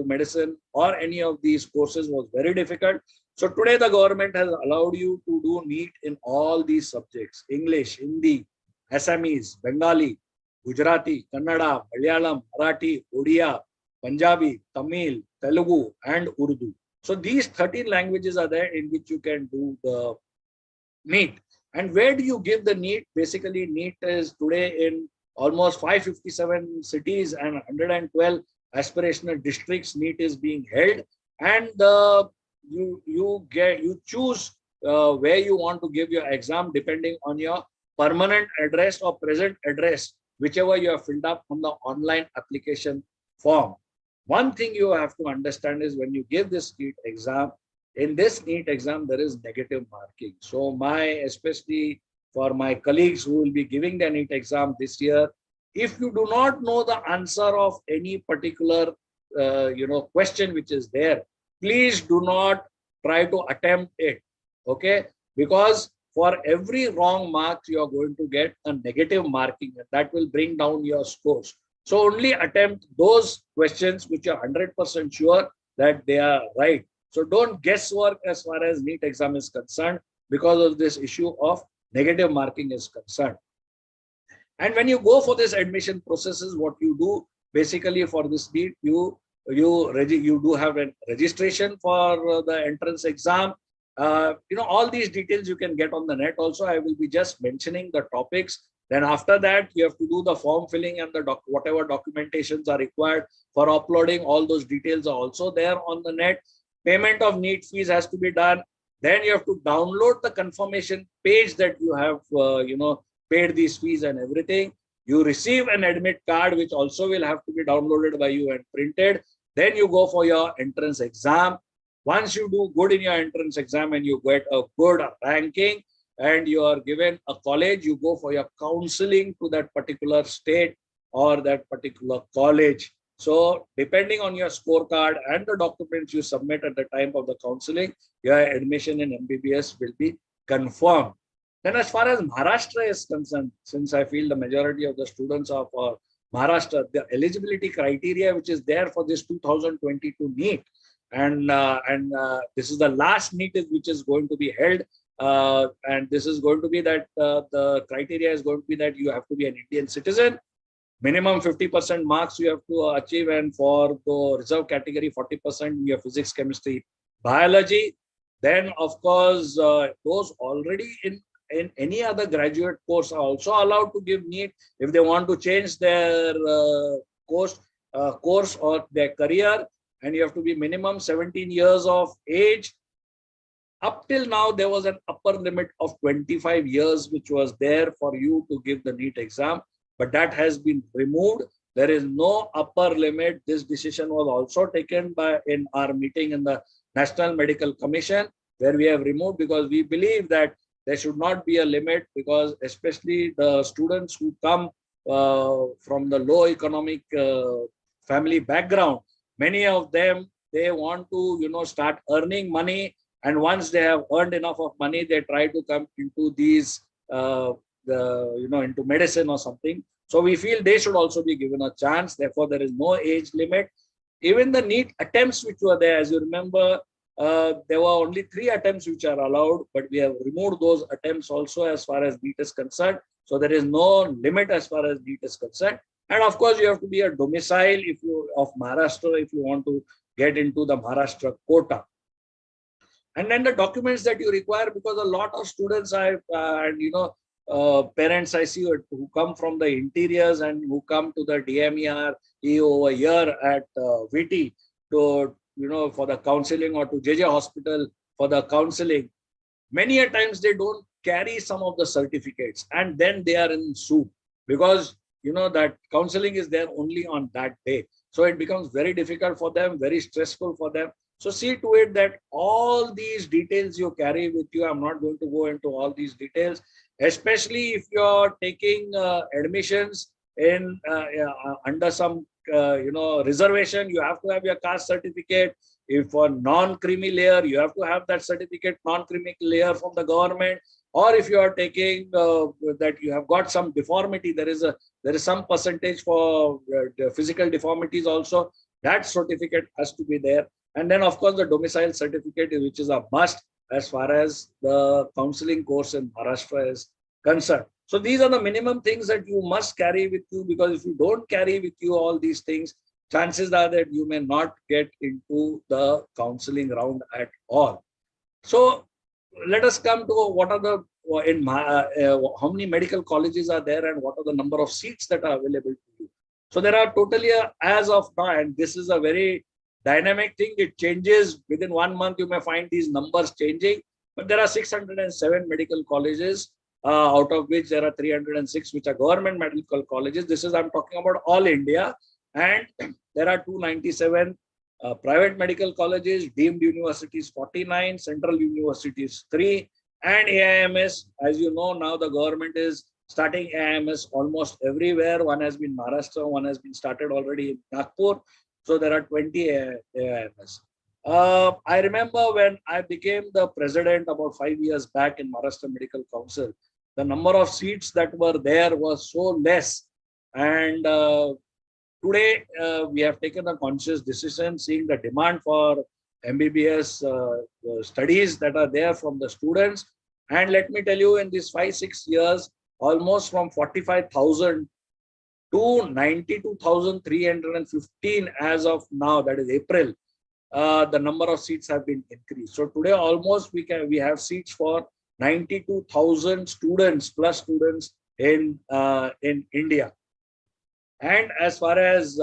medicine or any of these courses was very difficult. So today the government has allowed you to do NEET in all these subjects: English, Hindi, Assamese, Bengali, Gujarati, Kannada, Malayalam, Marathi, Odia, Punjabi, Tamil, Telugu, and Urdu. So these 13 languages are there in which you can do the NEET. And where do you give the NEET? Basically, NEET is today in almost 557 cities and 112 aspirational districts. NEET is being held, and you choose where you want to give your exam depending on your permanent address or present address, whichever you have filled up on the online application form. One thing you have to understand is, when you give this NEET exam, in this NEET exam, there is negative marking. So especially for my colleagues who will be giving the NEET exam this year, if you do not know the answer of any particular question which is there, please do not try to attempt it. Okay? Because for every wrong mark, you are going to get a negative marking, and that will bring down your scores. So only attempt those questions which are 100% sure that they are right. So don't guesswork as far as NEET exam is concerned, because of this issue of negative marking is concerned. And when you go for this admission processes, what you do basically for this NEET, you do have a registration for the entrance exam. All these details you can get on the net also. I will be just mentioning the topics. Then after that, you have to do the form filling and the whatever documentations are required for uploading. All those details are also there on the net. Payment of NEET fees has to be done. Then you have to download the confirmation page that you have, paid these fees and everything. You receive an admit card, which also will have to be downloaded by you and printed. Then you go for your entrance exam. Once you do good in your entrance exam and you get a good ranking, and you are given a college, you go for your counseling to that particular state or that particular college. So depending on your scorecard and the documents you submit at the time of the counseling, your admission in MBBS will be confirmed. Then as far as Maharashtra is concerned, since I feel the majority of the students of Maharashtra, the eligibility criteria which is there for this 2022 NEET, and this is the last NEET which is going to be held, and this is going to be that the criteria is going to be that you have to be an Indian citizen, minimum 50% marks you have to achieve, and for the reserve category 40% in your physics, chemistry, biology. Then of course those already in any other graduate course are also allowed to give NEET if they want to change their course or their career, and you have to be minimum 17 years of age. Up till now, there was an upper limit of 25 years, which was there for you to give the NEET exam, but that has been removed. There is no upper limit. This decision was also taken in our meeting in the National Medical Commission, where we have removed, because we believe that there should not be a limit, because especially the students who come from the low economic family background, many of them, they want to start earning money, and once they have earned enough of money, they try to come into these into medicine or something. So we feel they should also be given a chance. Therefore, there is no age limit. Even the NEET attempts which were there, as you remember, there were only 3 attempts which are allowed, but we have removed those attempts also as far as NEET is concerned. So there is no limit as far as NEET is concerned. And of course, you have to be a domicile of Maharashtra if you want to get into the Maharashtra quota. And then the documents that you require, because a lot of students parents I see who come from the interiors and who come to the DMER over here at VT to for the counseling, or to JJ Hospital for the counseling. Many a times they don't carry some of the certificates, and then they are in soup, because that counseling is there only on that day. So it becomes very difficult for them, very stressful for them. So see to it that all these details you carry with you. I'm not going to go into all these details, especially if you're taking admissions in under some reservation. You have to have your caste certificate. If for non-creamy layer, you have to have that certificate, non-creamy layer from the government. Or if you are taking that you have got some deformity, there is some percentage for physical deformities also. That certificate has to be there. And then of course the domicile certificate, which is a must as far as the counseling course in Maharashtra is concerned. So these are the minimum things that you must carry with you, because if you don't carry with you all these things, chances are that you may not get into the counseling round at all. So let us come to what are the how many medical colleges are there, and what are the number of seats that are available to you. So there are totally, as of now, and this is a very dynamic thing, it changes within 1 month. You may find these numbers changing, but there are 607 medical colleges, out of which there are 306 which are government medical colleges. This is, I'm talking about all India. And there are 297 private medical colleges, deemed universities 49, central universities 3, and AIMS. As you know, now the government is starting AIMS almost everywhere. One has been Maharashtra, one has been started already in Nagpur. So there are 20 AIMS. I remember when I became the president about 5 years back in Maharashtra Medical Council, the number of seats that were there was so less. And today, we have taken a conscious decision, seeing the demand for MBBS studies that are there from the students. And let me tell you, in these 5-6 years, almost from 45,000 to 92,315 as of now, that is April, the number of seats have been increased. So today, almost we have seats for 92,000 students plus students in India. And as far as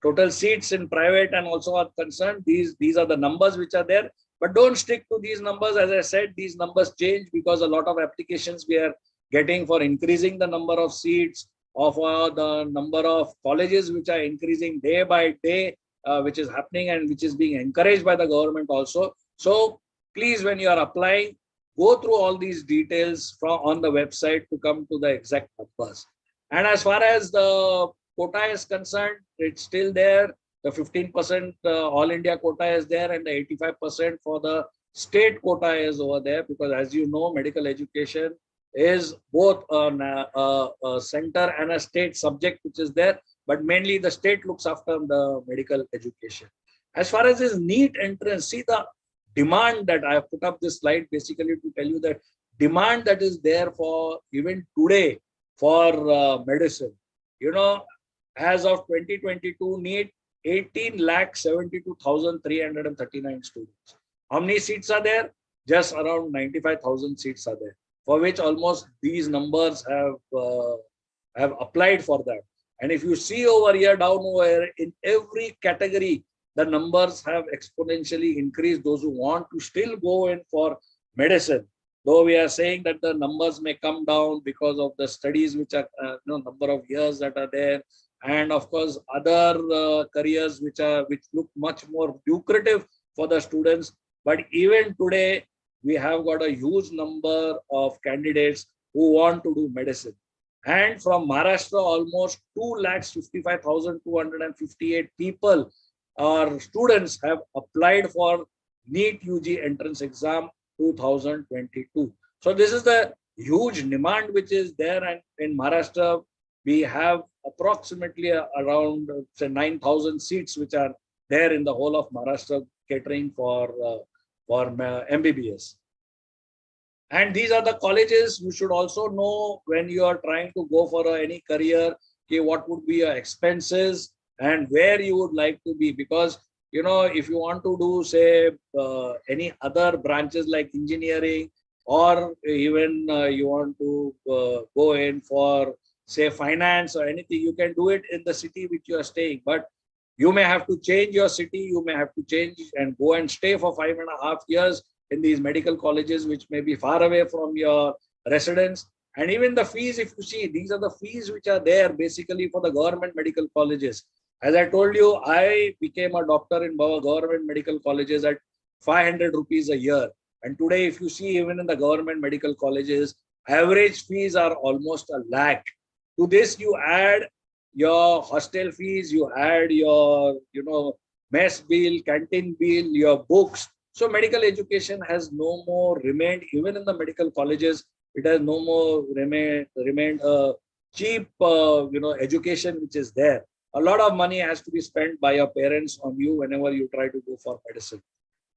total seats in private and also are concerned, these are the numbers which are there. But don't stick to these numbers. As I said, these numbers change because a lot of applications we are getting for increasing the number of seats, of the number of colleges which are increasing day by day, which is happening and which is being encouraged by the government also. So please, when you are applying, go through all these details on the website to come to the exact numbers. And as far as the quota is concerned, it's still there. The 15% all India quota is there, and the 85% for the state quota is over there, because as you know, medical education is both a center and a state subject which is there, but mainly the state looks after the medical education. As far as this NEET entrance, see the demand that I have put up this slide basically to tell you that demand that is there for even today for medicine. You know, as of 2022 NEET, 18,72,339 students. How many seats are there? Just around 95,000 seats are there, for which almost these numbers have applied for that. And if you see over here, down over here, in every category, the numbers have exponentially increased. Those who want to still go in for medicine, though we are saying that the numbers may come down because of the studies which are number of years that are there, and of course other careers which look much more lucrative for the students. But even today, we have got a huge number of candidates who want to do medicine. And from Maharashtra, almost 2,55,258 people or students have applied for NEET UG entrance exam 2022. So this is the huge demand which is there. And in Maharashtra, we have approximately around say 9,000 seats which are there in the whole of Maharashtra catering for MBBS. And these are the colleges you should also know when you are trying to go for any career, okay, what would be your expenses and where you would like to be. Because, you know, if you want to do, say, any other branches like engineering, or even you want to go in for, say, finance or anything, you can do it in the city which you are staying. But you may have to change your city, you may have to change and go and stay for 5.5 years in these medical colleges, which may be far away from your residence. And even the fees, if you see, these are the fees which are there basically for the government medical colleges. As I told you, I became a doctor in our government medical colleges at 500 rupees a year. And today, if you see, even in the government medical colleges, average fees are almost 1 lakh. To this, you add your hostel fees, you add your, mess bill, canteen bill, your books. So medical education has no more remained, even in the medical colleges, it has no more remained a cheap, education which is there. A lot of money has to be spent by your parents on you whenever you try to go for medicine.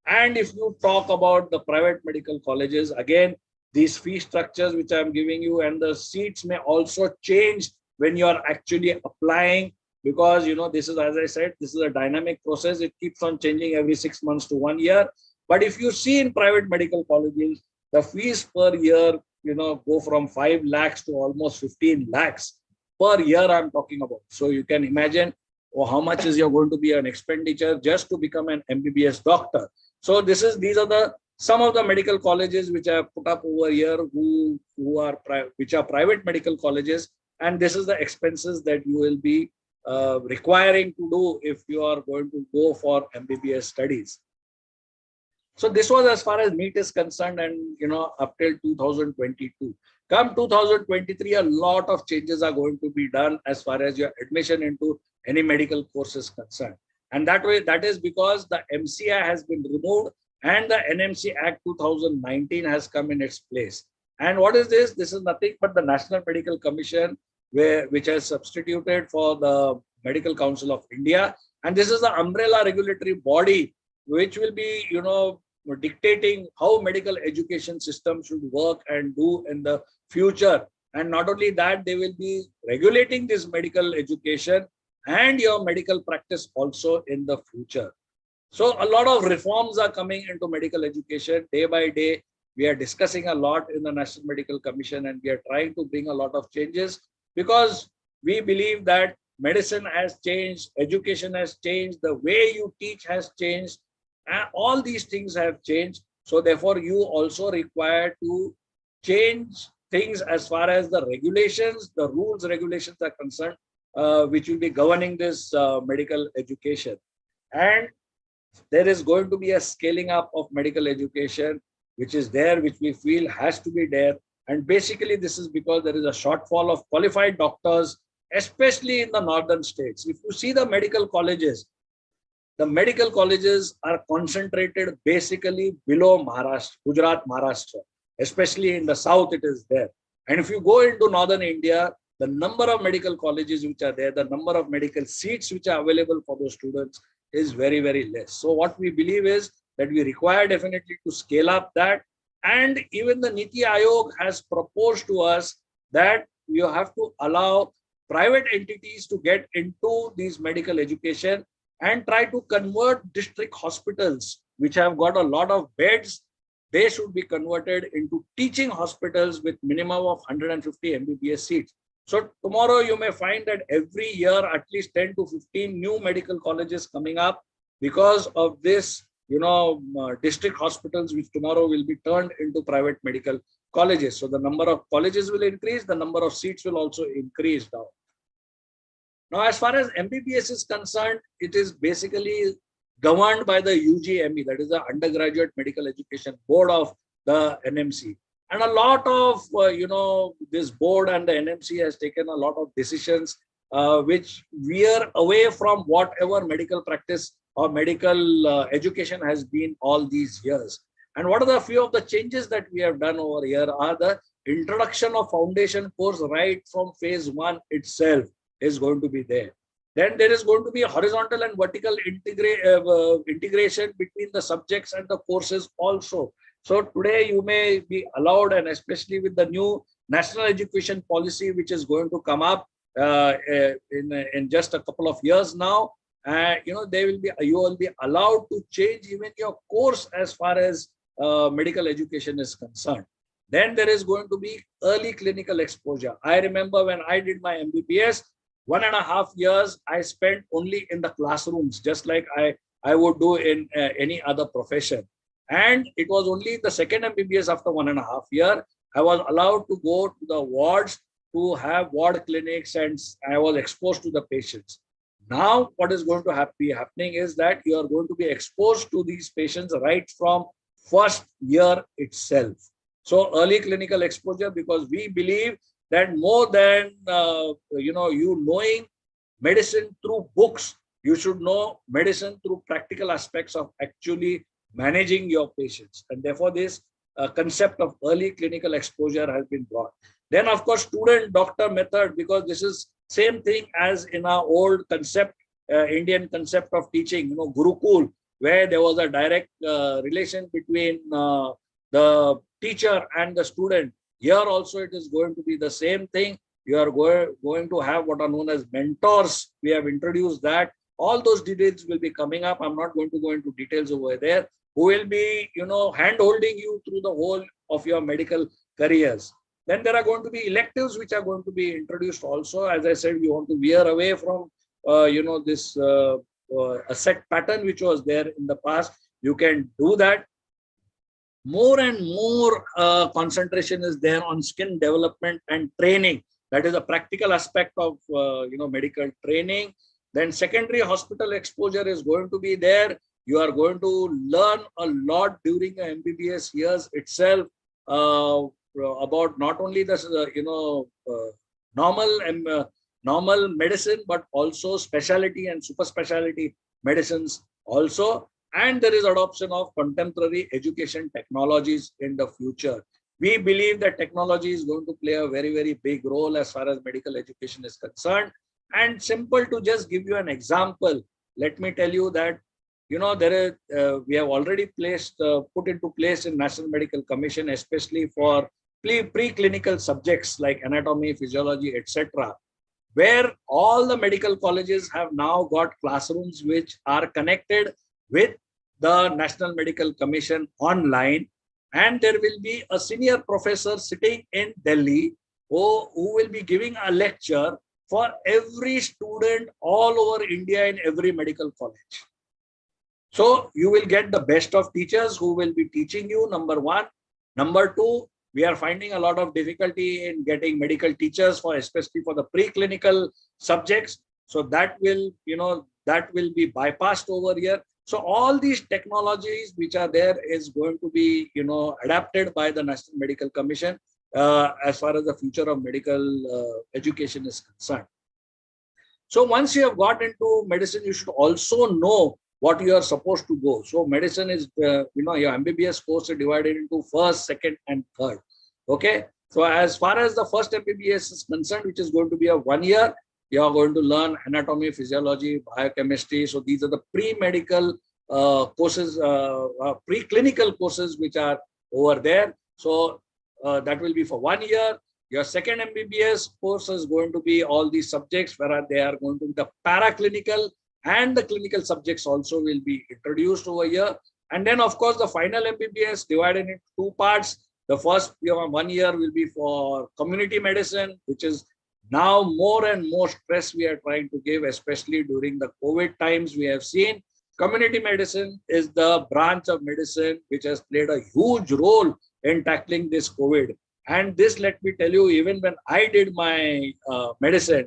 And if you talk about the private medical colleges, again, these fee structures which I'm giving you and the seats may also change when you are actually applying, because, this is, as I said, this is a dynamic process. It keeps on changing every 6 months to 1 year. But if you see in private medical colleges, the fees per year, go from 5 lakhs to almost 15 lakhs per year I'm talking about. So you can imagine how much is going to be an expenditure just to become an MBBS doctor. So these are some of the medical colleges which I have put up over here, which are private medical colleges, and this is the expenses that you will be requiring to do if you are going to go for MBBS studies. So this was as far as NEET is concerned, and up till 2022. Come 2023, a lot of changes are going to be done as far as your admission into any medical course is concerned. And that is because the MCI has been removed and the NMC Act 2019 has come in its place. And what is this? This is nothing but the National Medical Commission, which has substituted for the Medical Council of India. And this is the umbrella regulatory body which will be, dictating how medical education system should work and do in the future. And not only that, they will be regulating this medical education and your medical practice also in the future. So a lot of reforms are coming into medical education day by day. We are discussing a lot in the National Medical Commission, and we are trying to bring a lot of changes because we believe that medicine has changed, education has changed, the way you teach has changed, and all these things have changed. So therefore, you also require to change things as far as the regulations, the rules, regulations are concerned, which will be governing this medical education. And there is going to be a scaling up of medical education, which is there, which we feel has to be there. And basically, this is because there is a shortfall of qualified doctors, especially in the northern states. If you see the medical colleges, the medical colleges are concentrated basically below Maharashtra, Gujarat, Maharashtra, especially in the south it is there. And if you go into northern India, the number of medical colleges which are there, the number of medical seats which are available for those students is very, very less. So what we believe is that we require definitely to scale up that. And even the NITI Aayog has proposed to us that you have to allow private entities to get into these medical education and try to convert district hospitals, which have got a lot of beds. They should be converted into teaching hospitals with minimum of 150 MBBS seats. So tomorrow you may find that every year at least 10 to 15 new medical colleges coming up because of this, district hospitals, which tomorrow will be turned into private medical colleges. So the number of colleges will increase, the number of seats will also increase now. Now, as far as MBBS is concerned, it is basically governed by the UGME, that is the Undergraduate Medical Education Board of the NMC. And a lot of, this board and the NMC has taken a lot of decisions which veer away from whatever medical practice or medical education has been all these years. And what are the few of the changes that we have done over here are the introduction of foundation course right from phase 1 itself is going to be there. Then there is going to be a horizontal and vertical integration between the subjects and the courses also. So today you may be allowed, and especially with the new national education policy, which is going to come up in just a couple of years now, you will be allowed to change even your course as far as medical education is concerned. Then there is going to be early clinical exposure. I remember when I did my MBBS, 1.5 years I spent only in the classrooms, just like I would do in any other profession. And it was only the second MBBS after 1.5 years, I was allowed to go to the wards to have ward clinics, and I was exposed to the patients. Now, what is going to be happening is that you are going to be exposed to these patients right from first year itself. So early clinical exposure, because we believe that more than you knowing medicine through books, you should know medicine through practical aspects of actually managing your patients. And therefore, this concept of early clinical exposure has been brought. Then, of course, student-doctor method, because this is same thing as in our old concept, Indian concept of teaching, Gurukul, where there was a direct relation between the teacher and the student. Here also it is going to be the same thing. You are going to have what are known as mentors. We have introduced that. All those details will be coming up. I'm not going to go into details over there. Who will be, hand-holding you through the whole of your medical careers. Then there are going to be electives which are going to be introduced also. As I said, we want to veer away from, this a set pattern which was there in the past. You can do that. More and more concentration is there on skill development and training. That is a practical aspect of, medical training. Then secondary hospital exposure is going to be there. You are going to learn a lot during the MBBS years itself about not only the normal medicine, but also specialty and super specialty medicines also. And there is adoption of contemporary education technologies in the future. We believe that technology is going to play a very, very big role as far as medical education is concerned. And simple to just give you an example, let me tell you that we have already put into place in National Medical Commission, especially for preclinical subjects like anatomy, physiology, etc., where all the medical colleges have now got classrooms which are connected with the National Medical Commission online, and there will be a senior professor sitting in Delhi who will be giving a lecture for every student all over India in every medical college. So you will get the best of teachers who will be teaching you, number one. Number two, we are finding a lot of difficulty in getting medical teachers especially for the preclinical subjects. So that will be bypassed over here. So all these technologies which are there is going to be, adapted by the National Medical Commission as far as the future of medical education is concerned. So once you have got into medicine, you should also know what you are supposed to go. So medicine is, your MBBS course is divided into first, second, and third. Okay. So as far as the first MBBS is concerned, which is going to be a 1 year, you are going to learn anatomy, physiology, biochemistry. So these are the pre-medical courses, preclinical courses which are over there. So that will be for 1 year. Your second MBBS course is going to be all these subjects where they are going to be the paraclinical and the clinical subjects also will be introduced over here. And then, of course, the final MBBS divided into 2 parts. The first 1 year will be for community medicine, which is now more and more stress we are trying to give, especially during the COVID times. We have seen community medicine is the branch of medicine which has played a huge role in tackling this COVID. And this, let me tell you, even when I did my medicine,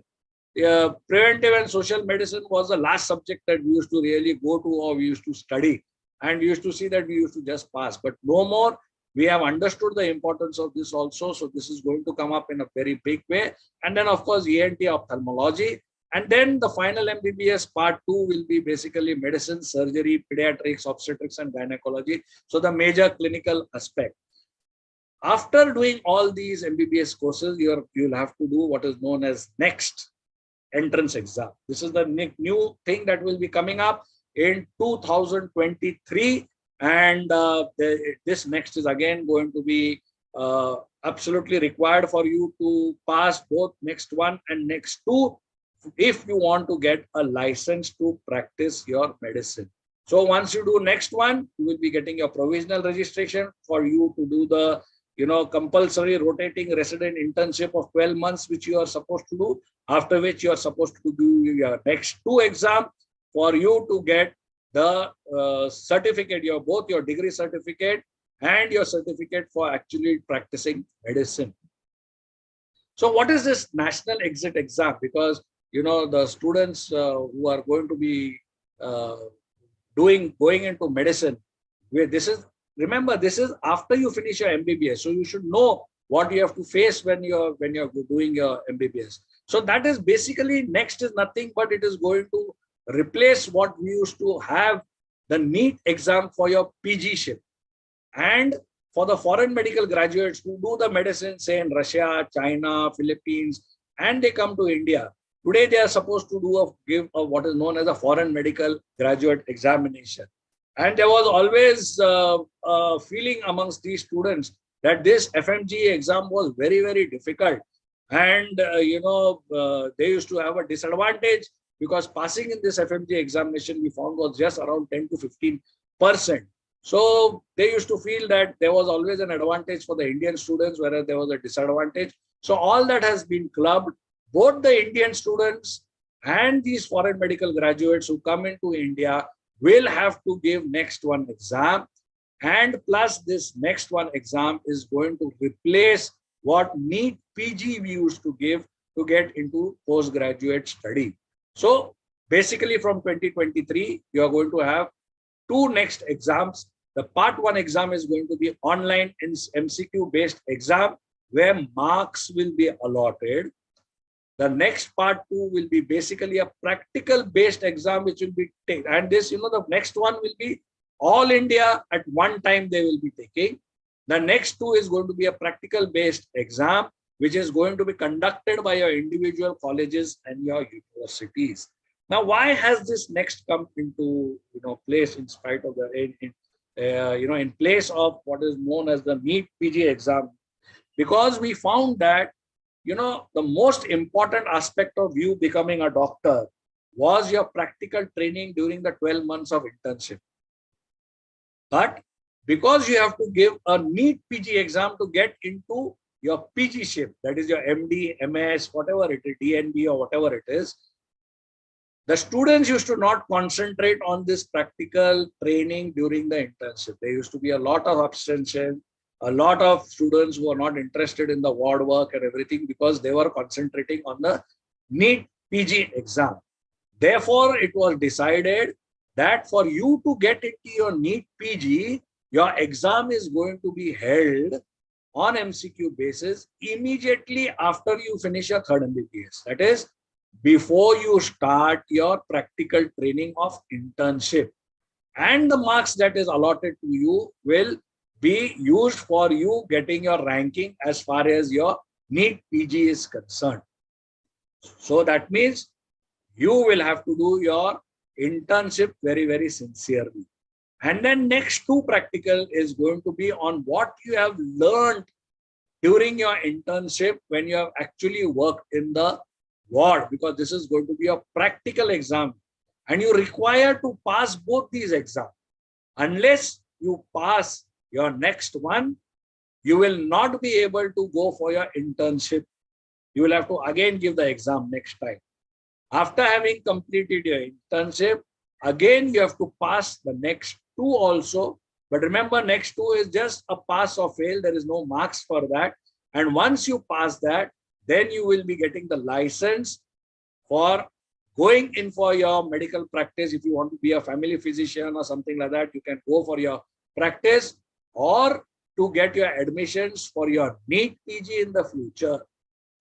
preventive and social medicine was the last subject that we used to really go to or we used to study. And we used to see that we used to just pass. But no more. We have understood the importance of this also. So this is going to come up in a very big way. And then, of course, ENT ophthalmology. And then the final MBBS part 2 will be basically medicine, surgery, pediatrics, obstetrics, and gynecology. So the major clinical aspect. After doing all these MBBS courses, you'll have to do what is known as next entrance exam. This is the new thing that will be coming up in 2023. And this next is again going to be absolutely required for you to pass both next 1 and next 2 if you want to get a license to practice your medicine. So once you do next 1, you will be getting your provisional registration for you to do the compulsory rotating resident internship of 12 months, which you are supposed to do, after which you are supposed to do your next 2 exams for you to get the certificate, both your degree certificate and your certificate for actually practicing medicine. So what is this national exit exam? Because, the students who are going to be going into medicine, remember, this is after you finish your MBBS. So you should know what you have to face when you're doing your MBBS. So that is basically next is nothing, but it is going to replace what we used to have, the NEET exam for your PG-ship. And for the foreign medical graduates who do the medicine, say in Russia, China, Philippines, and they come to India, today they are supposed to give what is known as a foreign medical graduate examination. And there was always a feeling amongst these students that this FMG exam was very, very difficult. And, they used to have a disadvantage because passing in this FMG examination, we found was just around 10 to 15%. So they used to feel that there was always an advantage for the Indian students, whereas there was a disadvantage. So all that has been clubbed. Both the Indian students and these foreign medical graduates who come into India will have to give next 1 exam. And plus this next 1 exam is going to replace what NEET PG we used to give to get into postgraduate study. So basically from 2023, you are going to have 2 next exams. The part 1 exam is going to be online MCQ based exam where marks will be allotted. The next part 2 will be basically a practical based exam which will be taken. And this, the next one will be all India at one time they will be taking. The next 2 is going to be a practical based exam which is going to be conducted by your individual colleges and your universities. Now, why has this next come into place in spite of the in place of what is known as the NEET PG exam? Because we found that the most important aspect of you becoming a doctor was your practical training during the 12 months of internship. But because you have to give a NEET PG exam to get into your PG-ship, that is your MD, MS, whatever it is, DNB or whatever it is, the students used to not concentrate on this practical training during the internship. There used to be a lot of abstention, a lot of students who are not interested in the ward work and everything because they were concentrating on the NEET PG exam. Therefore, it was decided that for you to get into your NEET PG, your exam is going to be held on MCQ basis immediately after you finish your 3rd MBBS. That is, before you start your practical training of internship. and the marks that is allotted to you will be used for you getting your ranking as far as your NEET PG is concerned. So that means you will have to do your internship very, very sincerely. And then next two practical is going to be on what you have learned during your internship when you have actually worked in the ward, because this is going to be a practical exam and you require to pass both these exams. Unless you pass your next one, you will not be able to go for your internship. You will have to again give the exam next time. After having completed your internship, again you have to pass the next two also. But remember, next two is just a pass or fail. There is no marks for that. And once you pass that, then you will be getting the license for going in for your medical practice. If you want to be a family physician or something like that, you can go for your practice, or to get your admissions for your NEET PG in the future.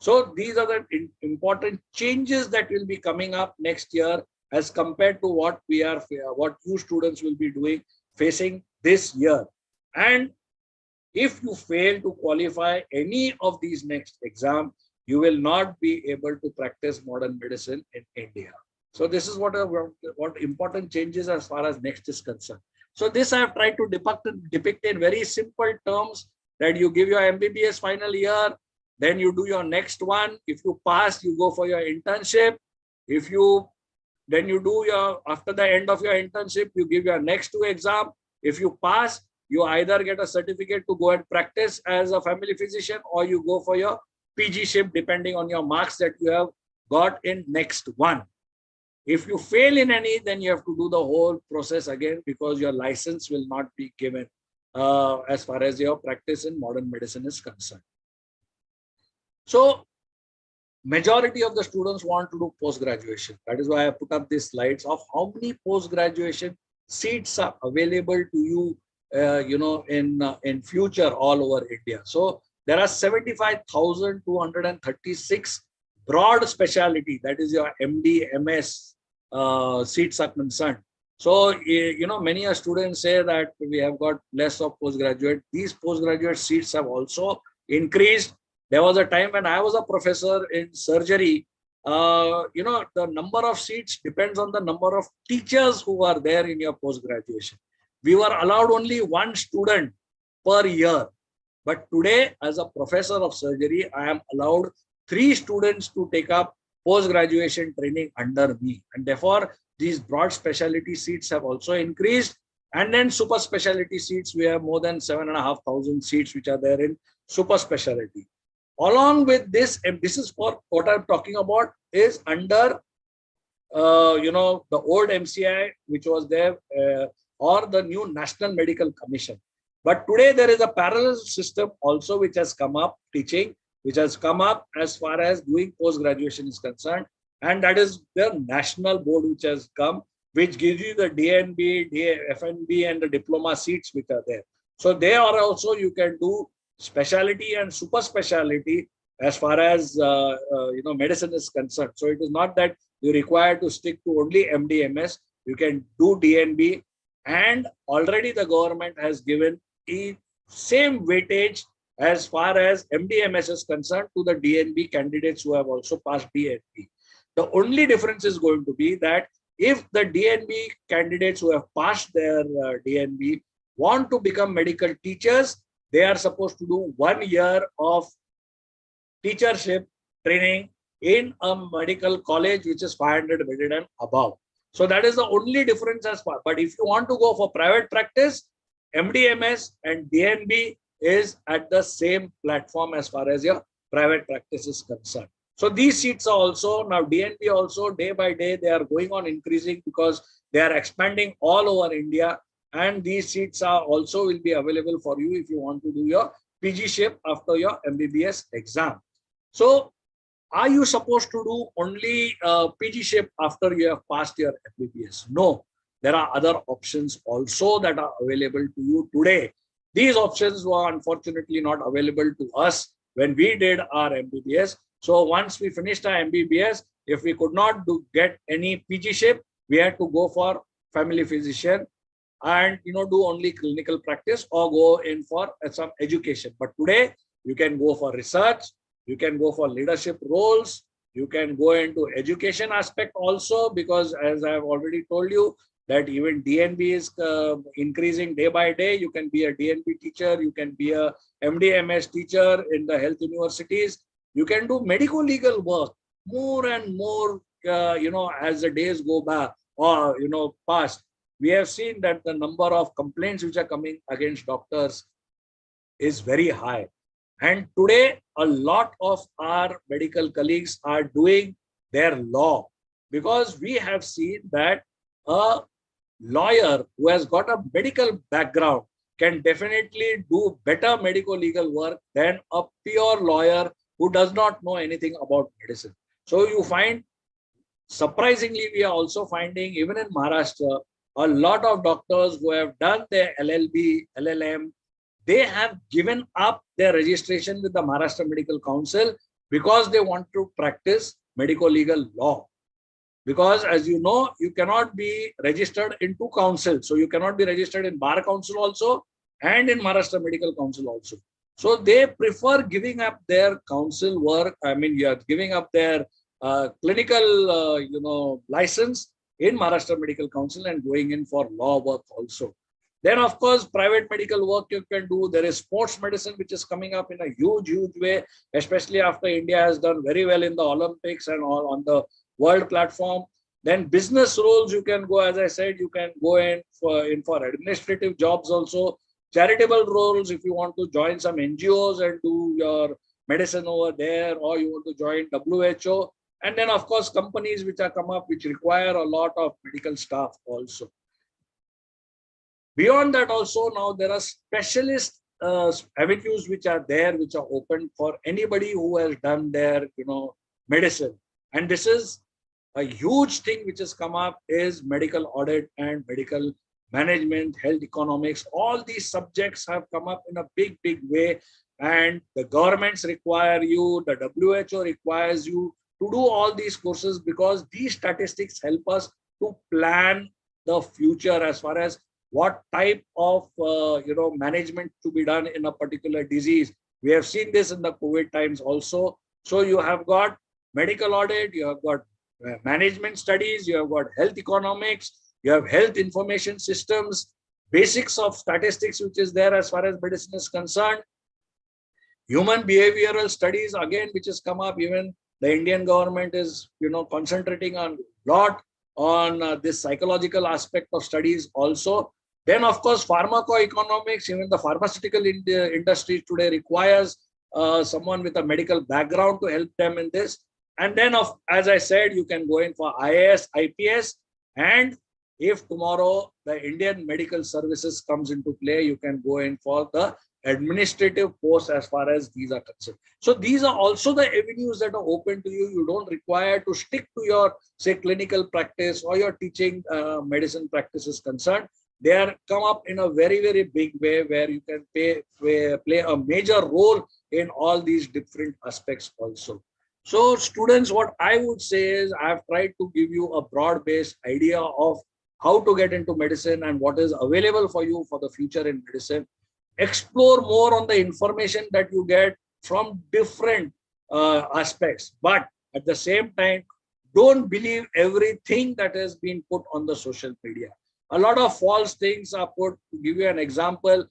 So these are the important changes that will be coming up next year as compared to what you students will be doing, facing this year. And if you fail to qualify any of these next exam, you will not be able to practice modern medicine in India. So this is what important changes as far as next is concerned. So this I have tried to depict in very simple terms, that you give your MBBS final year, then you do your next one. If you pass, you go for your internship. Then you do after the end of your internship, you give your next two exam. If you pass, you either get a certificate to go and practice as a family physician, or you go for your PG ship depending on your marks that you have got in next one. If you fail in any, then you have to do the whole process again, because your license will not be given as far as your practice in modern medicine is concerned. So majority of the students want to do post-graduation. That is why I put up these slides of how many post-graduation seats are available to you, in future all over India. So there are 75,236 broad specialty, that is your MD, MS seats are concerned. So, many students say that we have got less of postgraduate. These postgraduate seats have also increased. There was a time when I was a professor in surgery. The number of seats depends on the number of teachers who are there in your post-graduation. We were allowed only one student per year. But today, as a professor of surgery, I am allowed 3 students to take up post-graduation training under me. And therefore, these broad specialty seats have also increased. And then super specialty seats, we have more than 7,500 seats which are there in super specialty. Along with this, and this is for what I'm talking about, is under the old MCI, which was there, or the new National Medical Commission. But today there is a parallel system also which has come up, teaching, which has come up as far as doing post-graduation is concerned. And that is the national board which has come, which gives you the DNB, FNB and the diploma seats which are there. So there are also, you can do specialty and super specialty as far as medicine is concerned. So it is not that you require to stick to only MD/MS. You can do DNB, and already the government has given the same weightage as far as MD/MS is concerned to the DNB candidates who have also passed DNB. The only difference is going to be that if the DNB candidates who have passed their DNB want to become medical teachers, they are supposed to do 1 year of teachership training in a medical college which is 500 bedded and above. So that is the only difference as far. But if you want to go for private practice, MD/MS and DNB is at the same platform as far as your private practice is concerned. So these seats are also, now DNB also, day by day they are going on increasing because they are expanding all over India, and these seats are also will be available for you if you want to do your PG ship after your MBBS exam. So are you supposed to do only PG ship after you have passed your MBBS? No, there are other options also that are available to you today. These options were unfortunately not available to us when we did our MBBS. So once we finished our MBBS, if we could not get any PG ship, we had to go for family physician and do only clinical practice or go in for some education. But today you can go for research, you can go for leadership roles, you can go into education aspect also, because as I have already told you that even DNB is increasing day by day. You can be a DNB teacher, you can be a MD/MS teacher in the health universities, you can do medical legal work more and more as the days go by or past. We have seen that the number of complaints which are coming against doctors is very high. And today, a lot of our medical colleagues are doing their law, because we have seen that a lawyer who has got a medical background can definitely do better medical legal work than a pure lawyer who does not know anything about medicine. So you find, surprisingly, we are also finding even in Maharashtra, a lot of doctors who have done their LLB, LLM, they have given up their registration with the Maharashtra Medical Council because they want to practice medical legal law. Because as you know, you cannot be registered in two councils. So you cannot be registered in Bar Council also and in Maharashtra Medical Council also. So they prefer giving up their council work. I mean, you are giving up their clinical, license in Maharashtra Medical Council and going in for law work also. Then, of course, private medical work you can do. There is sports medicine, which is coming up in a huge, huge way, especially after India has done very well in the Olympics and all on the world platform. Then business roles, you can go, as I said, you can go in for administrative jobs also. Charitable roles, if you want to join some NGOs and do your medicine over there, or you want to join WHO. And then, of course, companies which are come up, which require a lot of medical staff also. Beyond that also, now there are specialist avenues which are there, which are open for anybody who has done their, medicine. And this is a huge thing which has come up, is medical audit and medical management, health economics. All these subjects have come up in a big, big way. And the governments require you, the WHO requires you to do all these courses, because these statistics help us to plan the future as far as what type of management to be done in a particular disease. We have seen this in the COVID times also. So you have got medical audit, you have got management studies, you have got health economics, you have health information systems, basics of statistics, which is there as far as medicine is concerned. Human behavioral studies, again, which has come up. Even the Indian government is, concentrating a lot on this psychological aspect of studies also. Then, of course, pharmacoeconomics, even the pharmaceutical industry today requires someone with a medical background to help them in this. And then, as I said, you can go in for IAS, IPS, and if tomorrow the Indian Medical Services comes into play, you can go in for the administrative posts as far as these are concerned. So these are also the avenues that are open to you. You don't require to stick to your, say, clinical practice or your teaching medicine practice is concerned. They are come up in a very, very big way, where you can play a major role in all these different aspects also. So students, what I would say is, I have tried to give you a broad-based idea of how to get into medicine and what is available for you for the future in medicine. Explore more on the information that you get from different aspects, but at the same time, don't believe everything that has been put on the social media. A lot of false things are put. To give you an example,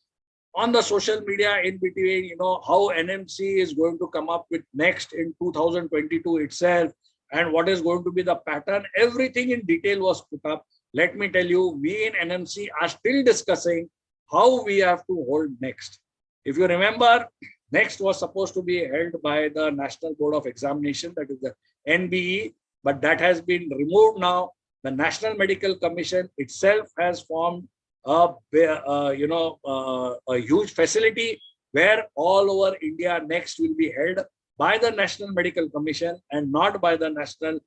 on the social media in between, how NMC is going to come up with next in 2022 itself, and what is going to be the pattern, everything in detail was put up. Let me tell you, we in NMC are still discussing how we have to hold next. If you remember, next was supposed to be held by the National Board of Examination, that is the NBE, but that has been removed now. The National Medical Commission itself has formed a huge facility where all over India next will be held by the National Medical Commission and not by the National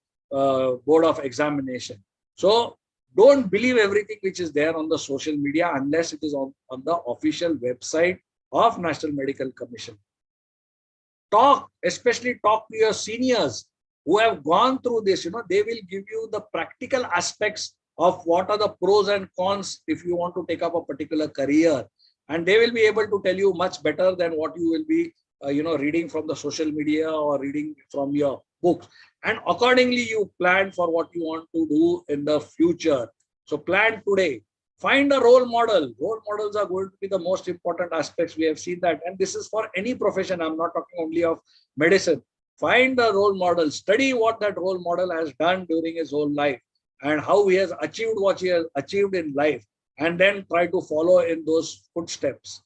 Board of Examination. So don't believe everything which is there on the social media unless it is on the official website of National Medical Commission. Especially talk to your seniors who have gone through this. They will give you the practical aspects of what are the pros and cons if you want to take up a particular career. And they will be able to tell you much better than what you will be reading from the social media or reading from your books. And accordingly, you plan for what you want to do in the future. So plan today. Find a role model. Role models are going to be the most important aspects. We have seen that. And this is for any profession. I'm not talking only of medicine. Find a role model. Study what that role model has done during his whole life and how he has achieved what he has achieved in life. And then try to follow in those footsteps.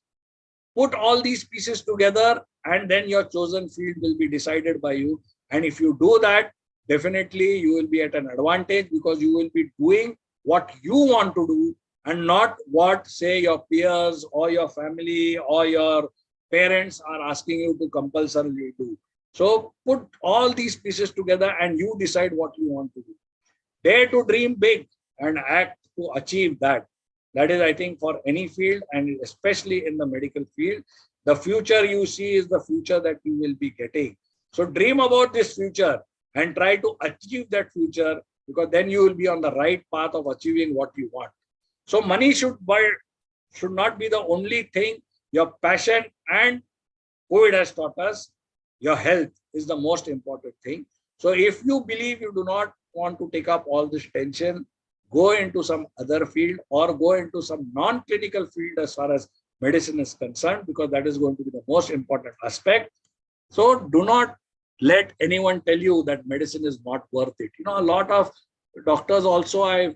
Put all these pieces together, and then your chosen field will be decided by you. And if you do that, definitely you will be at an advantage, because you will be doing what you want to do and not what, say, your peers or your family or your parents are asking you to compulsorily do. So put all these pieces together and you decide what you want to do. Dare to dream big and act to achieve that. That is, I think, for any field, and especially in the medical field, the future you see is the future that you will be getting. So dream about this future and try to achieve that future, because then you will be on the right path of achieving what you want. So money should not be the only thing. Your passion, and COVID has taught us, your health is the most important thing. So if you believe you do not want to take up all this tension, go into some other field or go into some non-clinical field as far as medicine is concerned, because that is going to be the most important aspect. So do not let anyone tell you that medicine is not worth it. A lot of doctors also, I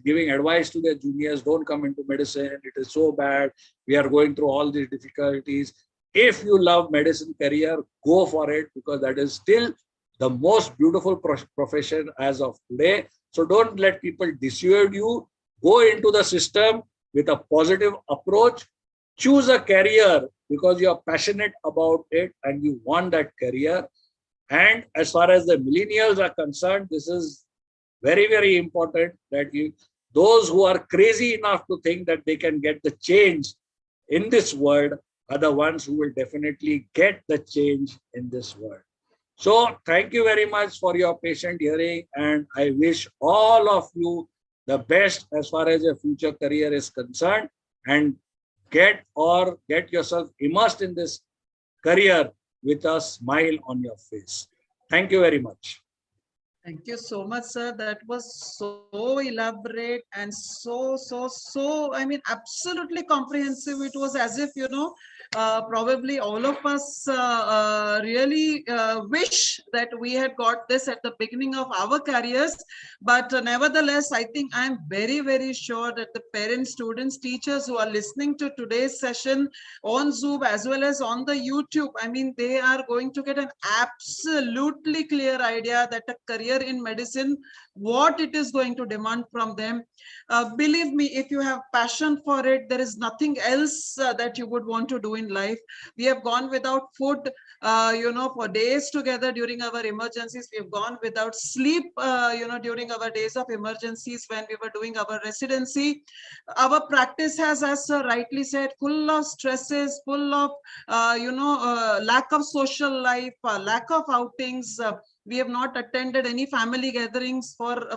giving advice to their juniors, don't come into medicine. It is so bad. We are going through all these difficulties. If you love medicine career, go for it, because that is still the most beautiful profession as of today. So don't let people dissuade you. Go into the system with a positive approach. Choose a career because you are passionate about it and you want that career. And as far as the millennials are concerned, this is very, very important, that those who are crazy enough to think that they can get the change in this world are the ones who will definitely get the change in this world. So thank you very much for your patient hearing, and I wish all of you the best as far as your future career is concerned, and get yourself immersed in this career with a smile on your face. Thank you very much. Thank you so much, sir. That was so elaborate and so, I mean, absolutely comprehensive. It was as if, probably all of us really wish that we had got this at the beginning of our careers. But nevertheless, I think I'm very, very sure that the parents, students, teachers who are listening to today's session on Zoom as well as on the YouTube, I mean, they are going to get an absolutely clear idea that a career in medicine, what it is going to demand from them. Believe me, if you have passion for it, there is nothing else that you would want to do in life. We have gone without food, for days together during our emergencies. We have gone without sleep, during our days of emergencies when we were doing our residency. Our practice has, as sir rightly said, full of stresses, full of, lack of social life, lack of outings. We have not attended any family gatherings for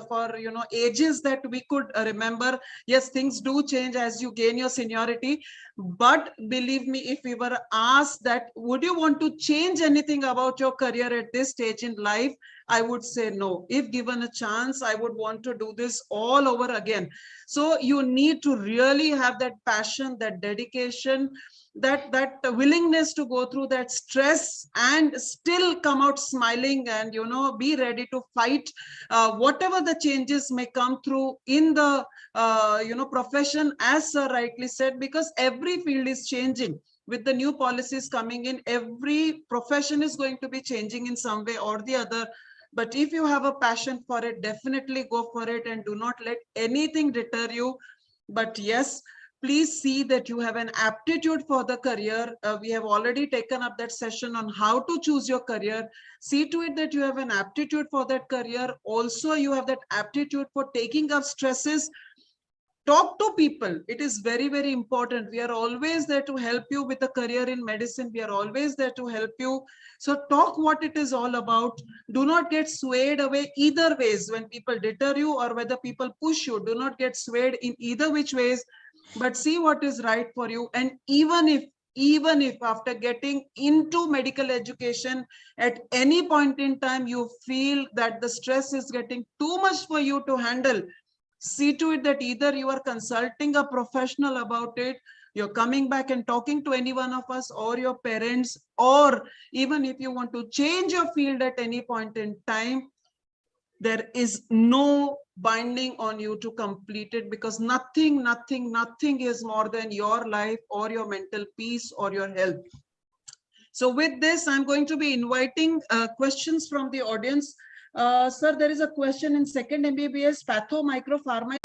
ages that we could remember. Yes, things do change as you gain your seniority, but believe me, if we were asked that would you want to change anything about your career at this stage in life, I would say no. If given a chance, I would want to do this all over again. So you need to really have that passion, that dedication, that willingness to go through that stress and still come out smiling, and be ready to fight whatever the changes may come through in the profession, as sir rightly said, because every field is changing. With the new policies coming in, every profession is going to be changing in some way or the other. But if you have a passion for it, definitely go for it and do not let anything deter you. But yes, please see that you have an aptitude for the career. We have already taken up that session on how to choose your career. See to it that you have an aptitude for that career. Also, you have that aptitude for taking up stresses talk to people. It is very, very important. We are always there to help you with a career in medicine. We are always there to help you. So talk what it is all about. Do not get swayed away either ways when people deter you or whether people push you. Do not get swayed in either which ways, but see what is right for you. And even if after getting into medical education at any point in time you feel that the stress is getting too much for you to handle, see to it that either you are consulting a professional about it, you're coming back and talking to any one of us or your parents, or even if you want to change your field at any point in time, there is no binding on you to complete it, because nothing is more than your life or your mental peace or your health. So with this, I'm going to be inviting questions from the audience. Sir, there is a question in second MBBS, Patho Micropharma.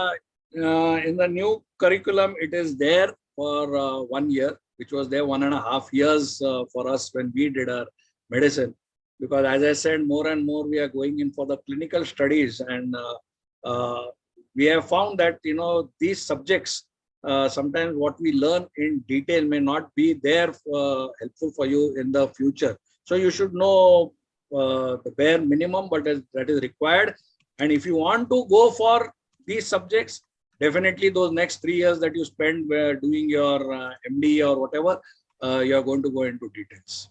In the new curriculum, it is there for 1 year, which was there 1.5 years for us when we did our medicine. Because as I said, more and more we are going in for the clinical studies, and we have found that, you know, these subjects, sometimes what we learn in detail may not be there helpful for you in the future. So you should know the bare minimum, but that is required. And if you want to go for these subjects, definitely those next 3 years that you spend doing your MD or whatever, you are going to go into details.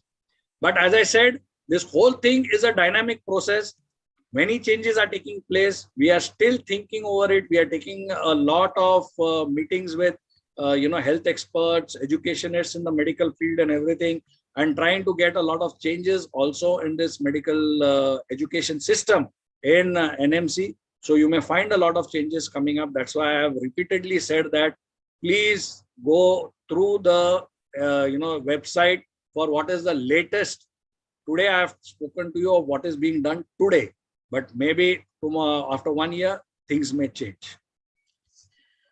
But as I said, this whole thing is a dynamic process. Many changes are taking place. We are still thinking over it. We are taking a lot of meetings with health experts, educationists in the medical field and everything, and trying to get a lot of changes also in this medical education system in NMC. So you may find a lot of changes coming up. That's why I have repeatedly said that please go through the website for what is the latest. Today I have spoken to you of what is being done today, but maybe after 1 year things may change.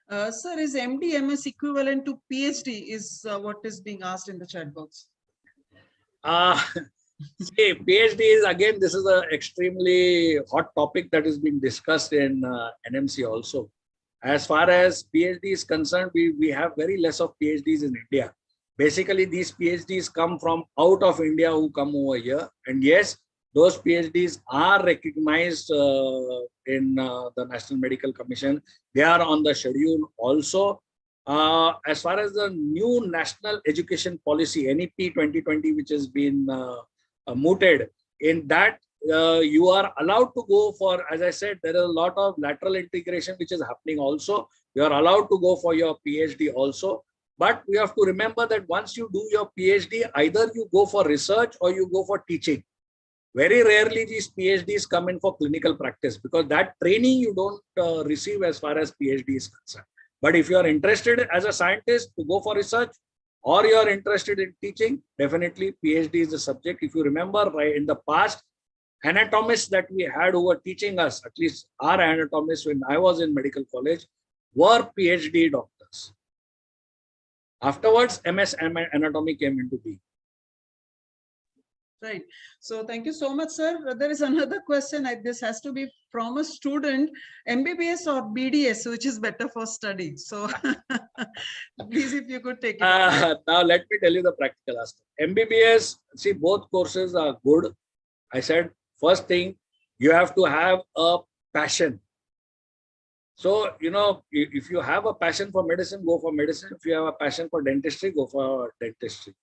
Sir, is MD MS equivalent to PhD is what is being asked in the chat box. See, PhD is, again, this is an extremely hot topic that is being discussed in NMC also. As far as PhD is concerned, we have very less of PhDs in India. Basically, these PhDs come from out of India who come over here. And yes, those PhDs are recognized in the National Medical Commission. They are on the schedule also. As far as the new National Education Policy, NEP 2020, which has been mooted, in that you are allowed to go for, as I said, there is a lot of lateral integration which is happening also. You are allowed to go for your PhD also. But we have to remember that once you do your PhD, either you go for research or you go for teaching. Very rarely these PhDs come in for clinical practice, because that training you don't receive as far as PhD is concerned. But if you are interested as a scientist to go for research, or you are interested in teaching, definitely PhD is the subject. If you remember, right, in the past, anatomists that we had who were teaching us, at least our anatomists when I was in medical college, were PhD doctors. Afterwards, MS anatomy came into being. Right. So thank you so much, sir. There is another question. This has to be from a student. MBBS or BDS, which is better for study? So please, if you could take it. Now, let me tell you the practical aspect. MBBS, see, both courses are good. I said, first thing, you have to have a passion. So, you know, if you have a passion for medicine, go for medicine. If you have a passion for dentistry, go for dentistry.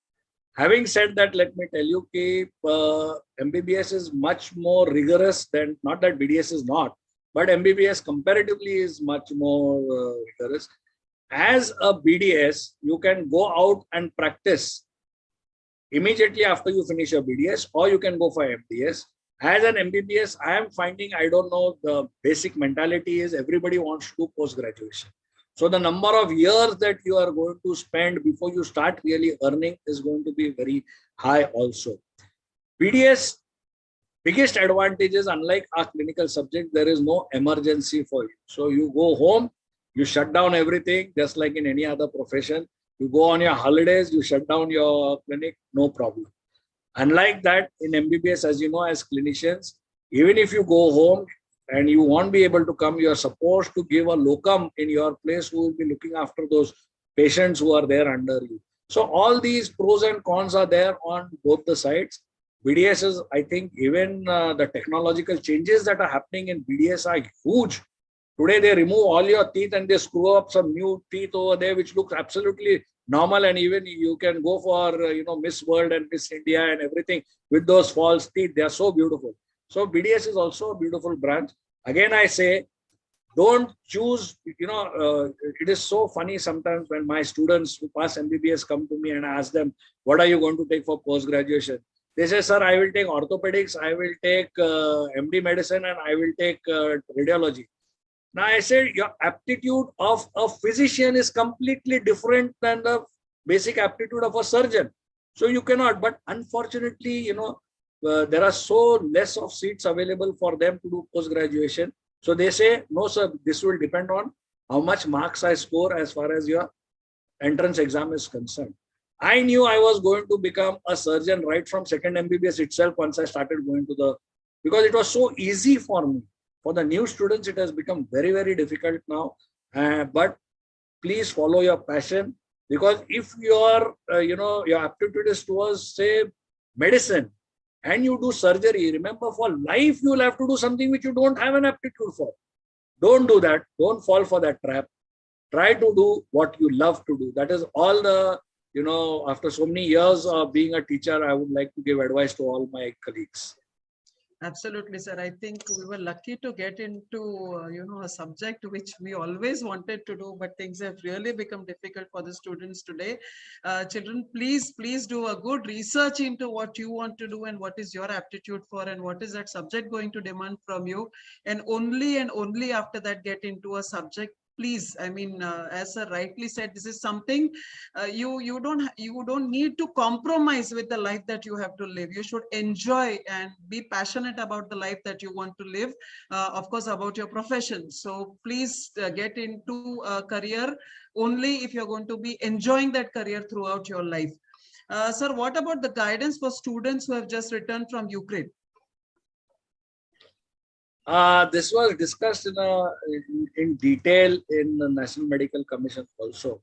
Having said that, let me tell you that MBBS is much more rigorous than, not that BDS is not, but MBBS comparatively is much more rigorous. As a BDS, you can go out and practice immediately after you finish your BDS, or you can go for MDS. As an MBBS, I am finding, I don't know, the basic mentality is everybody wants to do post-graduation. So the number of years that you are going to spend before you start really earning is going to be very high also. BDS, biggest advantage is, unlike our clinical subject, there is no emergency for you. So you go home, you shut down everything, just like in any other profession. You go on your holidays, you shut down your clinic, no problem. Unlike that, in MBBS, as you know, as clinicians, even if you go home, and you won't be able to come, you are supposed to give a locum in your place who will be looking after those patients who are there under you. So all these pros and cons are there on both the sides. BDS is, I think, even the technological changes that are happening in BDS are huge. Today they remove all your teeth and they screw up some new teeth over there, which looks absolutely normal. And even you can go for Miss World and Miss India and everything with those false teeth. They are so beautiful. So BDS is also a beautiful branch. Again, I say, don't choose. It is so funny sometimes when my students who pass MBBS come to me and I ask them, what are you going to take for post-graduation? They say, sir, I will take orthopedics, I will take MD medicine, and I will take radiology. Now I said your aptitude of a physician is completely different than the basic aptitude of a surgeon. So you cannot, but unfortunately, there are so less of seats available for them to do post-graduation. So they say, no, sir, this will depend on how much marks I score as far as your entrance exam is concerned. I knew I was going to become a surgeon right from second MBBS itself once I started going to because it was so easy for me. For the new students, it has become very, very difficult now. But please follow your passion, because if your aptitude is towards, say, medicine, and you do surgery, remember, for life you will have to do something which you don't have an aptitude for. Don't do that. Don't fall for that trap. Try to do what you love to do. That is all the, after so many years of being a teacher, I would like to give advice to all my colleagues. Absolutely, sir. I think we were lucky to get into, a subject which we always wanted to do, but things have really become difficult for the students today. Children, please do a good research into what you want to do and what is your aptitude for and what is that subject going to demand from you. And only after that get into a subject. Please, I mean, as sir rightly said, this is something you don't need to compromise with the life that you have to live. You should enjoy and be passionate about the life that you want to live, of course, about your profession. So please get into a career only if you're going to be enjoying that career throughout your life. Sir, what about the guidance for students who have just returned from Ukraine? This was discussed in detail in the National Medical Commission also.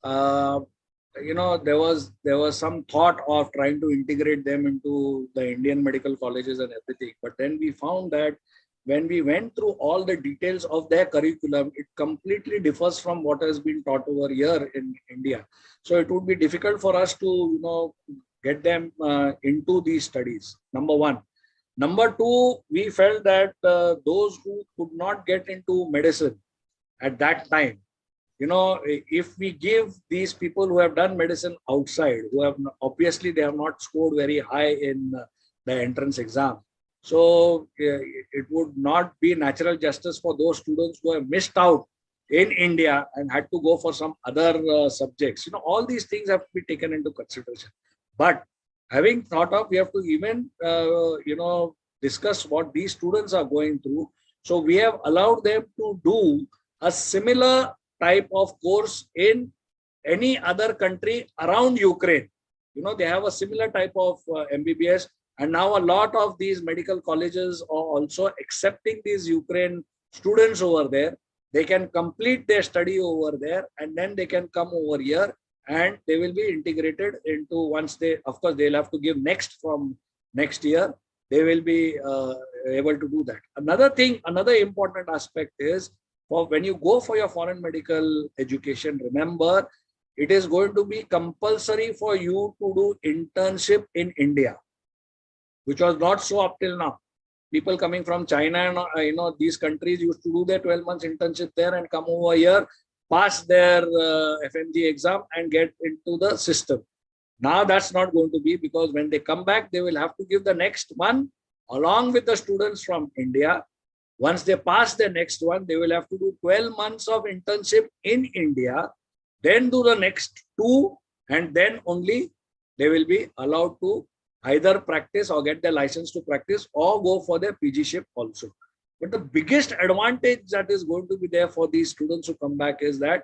There was some thought of trying to integrate them into the Indian medical colleges and everything. But then we found that when we went through all the details of their curriculum, it completely differs from what has been taught over here in India. So it would be difficult for us to, get them into these studies, number one. Number two, we felt that those who could not get into medicine at that time, if we give these people who have done medicine outside, who have obviously they have not scored very high in the entrance exam. So it would not be natural justice for those students who have missed out in India and had to go for some other subjects. All these things have to be taken into consideration. But having thought of, we have to even, discuss what these students are going through. So we have allowed them to do a similar type of course in any other country around Ukraine. They have a similar type of MBBS. And now a lot of these medical colleges are also accepting these Ukraine students over there. They can complete their study over there and then they can come over here and they will be integrated into, once they, of course, they'll have to give next from next year. They will be able to do that. Another important aspect is, when you go for your foreign medical education, remember, it is going to be compulsory for you to do internship in India, which was not so up till now. People coming from China and these countries used to do their 12 months internship there and come over here, pass their FMG exam and get into the system. Now that's not going to be, because when they come back, they will have to give the next one along with the students from India. Once they pass the next one, they will have to do 12 months of internship in India, then do the next 2, and then only they will be allowed to either practice or get their license to practice or go for their PGship also. But the biggest advantage that is going to be there for these students who come back is that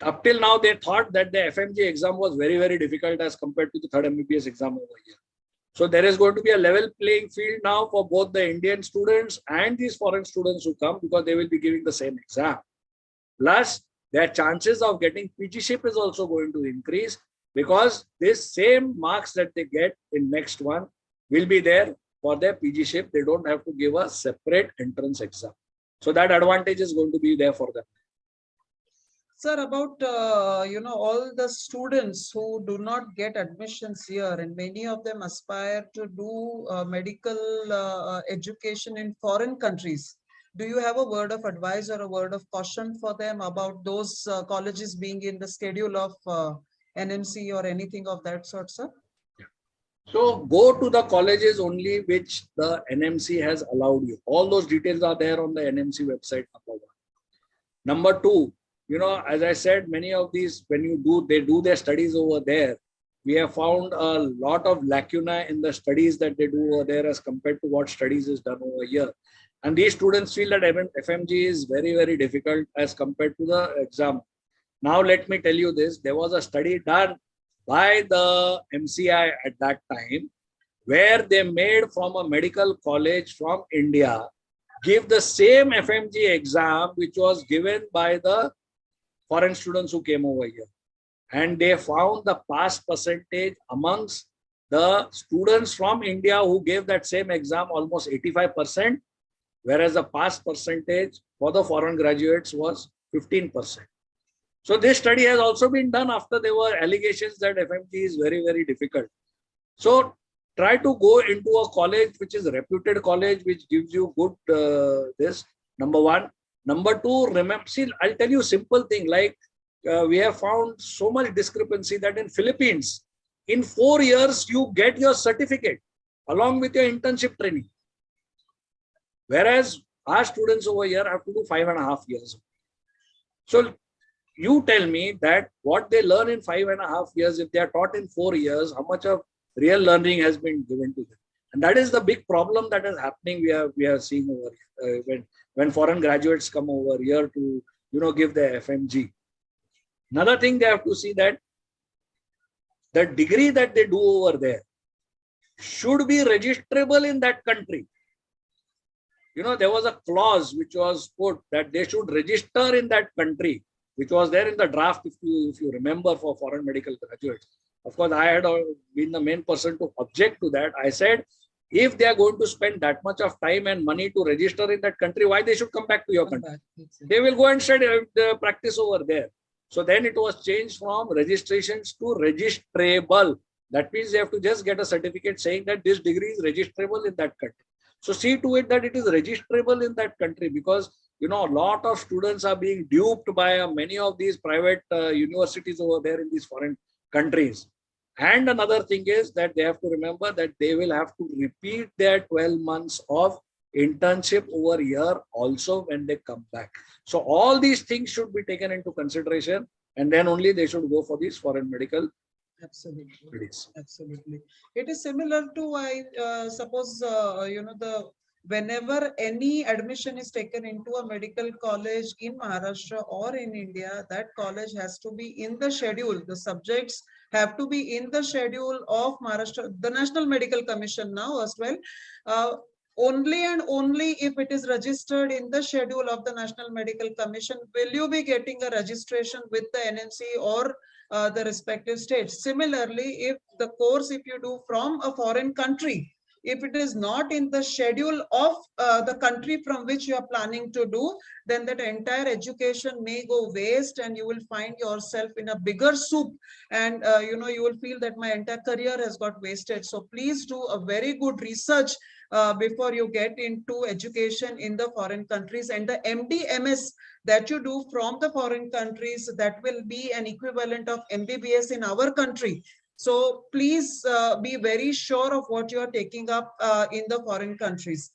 up till now, they thought that the FMG exam was very, very difficult as compared to the third MBBS exam over here. So there is going to be a level playing field now for both the Indian students and these foreign students who come, because they will be giving the same exam. Plus, their chances of getting PGship is also going to increase, because this same marks that they get in next one will be there for their PGship. They don't have to give a separate entrance exam. So that advantage is going to be there for them. Sir, about all the students who do not get admissions here, and many of them aspire to do medical education in foreign countries. Do you have a word of advice or a word of caution for them about those colleges being in the schedule of NMC or anything of that sort, sir? So go to the colleges only which the NMC has allowed you. All those details are there on the NMC website, number one. Number two, as I said, many of these, when they do their studies over there, we have found a lot of lacuna in the studies that they do over there as compared to what studies is done over here. And these students feel that FMG is very, very difficult as compared to the exam. Now, let me tell you this. There was a study done by the MCI at that time, where they made from a medical college from India give the same FMG exam which was given by the foreign students who came over here. And they found the pass percentage amongst the students from India who gave that same exam almost 85%, whereas the pass percentage for the foreign graduates was 15%. So this study has also been done after there were allegations that FMG is very, very difficult. So try to go into a college which is a reputed college, which gives you good this, number one. Number two, remember, see, I'll tell you a simple thing, like we have found so much discrepancy that in Philippines, in 4 years, you get your certificate along with your internship training. Whereas our students over here have to do 5.5 years. So you tell me that what they learn in 5.5 years, if they are taught in 4 years, how much of real learning has been given to them? And that is the big problem that is happening. We are seeing over here, when foreign graduates come over here to give their FMG. Another thing, they have to see that the degree that they do over there should be registrable in that country. There was a clause which was put that they should register in that country, which was there in the draft, if you remember, for foreign medical graduates. Of course, I had been the main person to object to that. I said, if they are going to spend that much of time and money to register in that country, why they should come back to your country? They will go and study the practice over there. So then it was changed from registrations to registrable. That means they have to just get a certificate saying that this degree is registrable in that country. So see to it that it is registrable in that country, because a lot of students are being duped by many of these private universities over there in these foreign countries. And another thing is that they have to remember that they will have to repeat their 12 months of internship over here also when they come back. So all these things should be taken into consideration, and then only they should go for these foreign medical. Absolutely. Studies. Absolutely. It is similar to, I suppose, whenever any admission is taken into a medical college in Maharashtra or in India, that college has to be in the schedule. The subjects have to be in the schedule of Maharashtra, the National Medical Commission now as well. Only and only if it is registered in the schedule of the National Medical Commission will you be getting a registration with the NMC or the respective states. Similarly, if the course, if you do from a foreign country, if it is not in the schedule of the country from which you are planning to do, then that entire education may go waste, and you will find yourself in a bigger soup, and you will feel that my entire career has got wasted. So please do a very good research before you get into education in the foreign countries, and the MD, MS that you do from the foreign countries, that will be an equivalent of MBBS in our country. So please be very sure of what you are taking up in the foreign countries.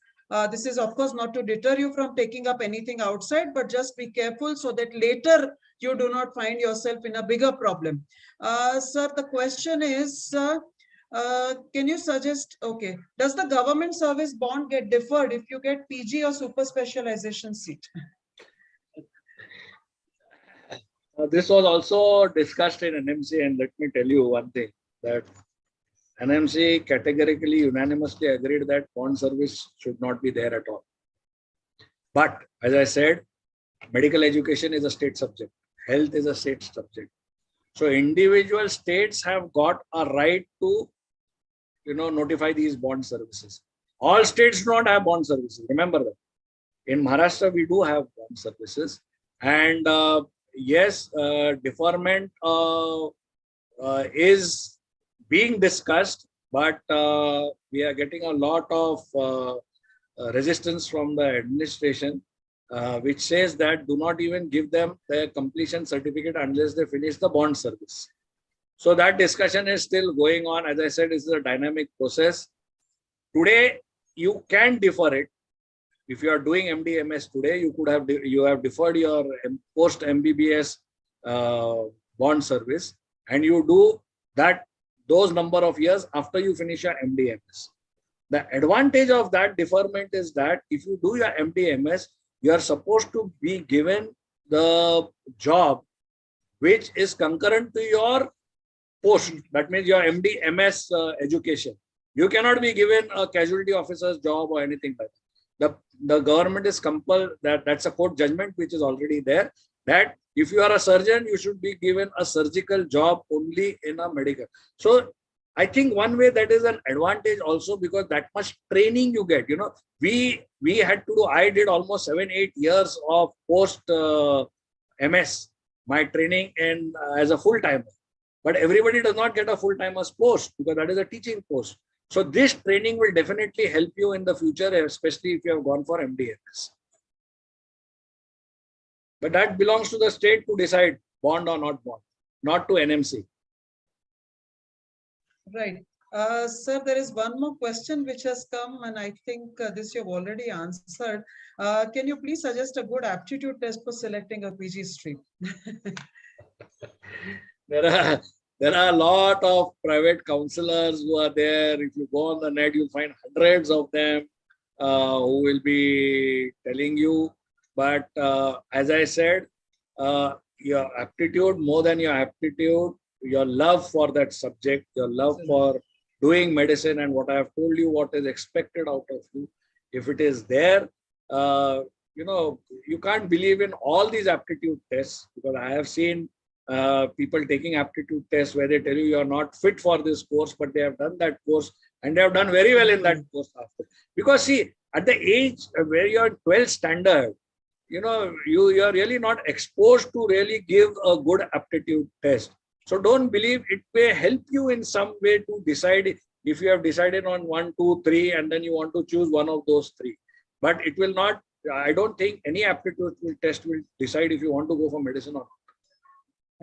This is, of course, not to deter you from taking up anything outside, but just be careful so that later you do not find yourself in a bigger problem. Sir, the question is, can you suggest, okay, does the government service bond get deferred if you get PG or super specialization seat? This was also discussed in NMC, and let me tell you one thing, that NMC categorically unanimously agreed that bond service should not be there at all. But as I said, medical education is a state subject. Health is a state subject. So individual states have got a right to, notify these bond services. All states do not have bond services. Remember that. In Maharashtra, we do have bond services. And yes, deferment is being discussed, but we are getting a lot of resistance from the administration, which says that do not even give them the completion certificate unless they finish the bond service. So that discussion is still going on. As I said, this is a dynamic process. Today, you can defer it. If you are doing MD/MS today, you have deferred your post MBBS bond service, and you do those number of years after you finish your MD/MS. The advantage of that deferment is that if you do your MD/MS, you are supposed to be given the job which is concurrent to your post. That means your MD/MS education. You cannot be given a casualty officer's job or anything like that. The government is compelled, that's a court judgment which is already there, that if you are a surgeon, you should be given a surgical job only in a medical. So I think one way that is an advantage also, because that much training you get. We had to do, I did almost 7-8 years of post MS, my training as a full-timer. But everybody does not get a full-timer's post because that is a teaching post. So this training will definitely help you in the future, especially if you have gone for MD/MS. But that belongs to the state to decide bond or not bond, not to NMC. Right. Sir, there is one more question which has come, and I think this you've already answered. Can you please suggest a good aptitude test for selecting a PG stream? There are a lot of private counselors who are there. If you go on the net, you'll find hundreds of them who will be telling you. But as I said, your aptitude, more than your aptitude, your love for that subject, your love for doing medicine, and what I have told you, what is expected out of you, if it is there, you can't believe in all these aptitude tests, because I have seen people taking aptitude tests where they tell you are not fit for this course, but they have done that course and they have done very well in that course after. Because see, at the age where you are 12th standard, you are really not exposed to really give a good aptitude test. So don't believe it may help you in some way to decide if you have decided on 1, 2, 3, and then you want to choose one of those 3. But it will not, I don't think any aptitude test will decide if you want to go for medicine or not.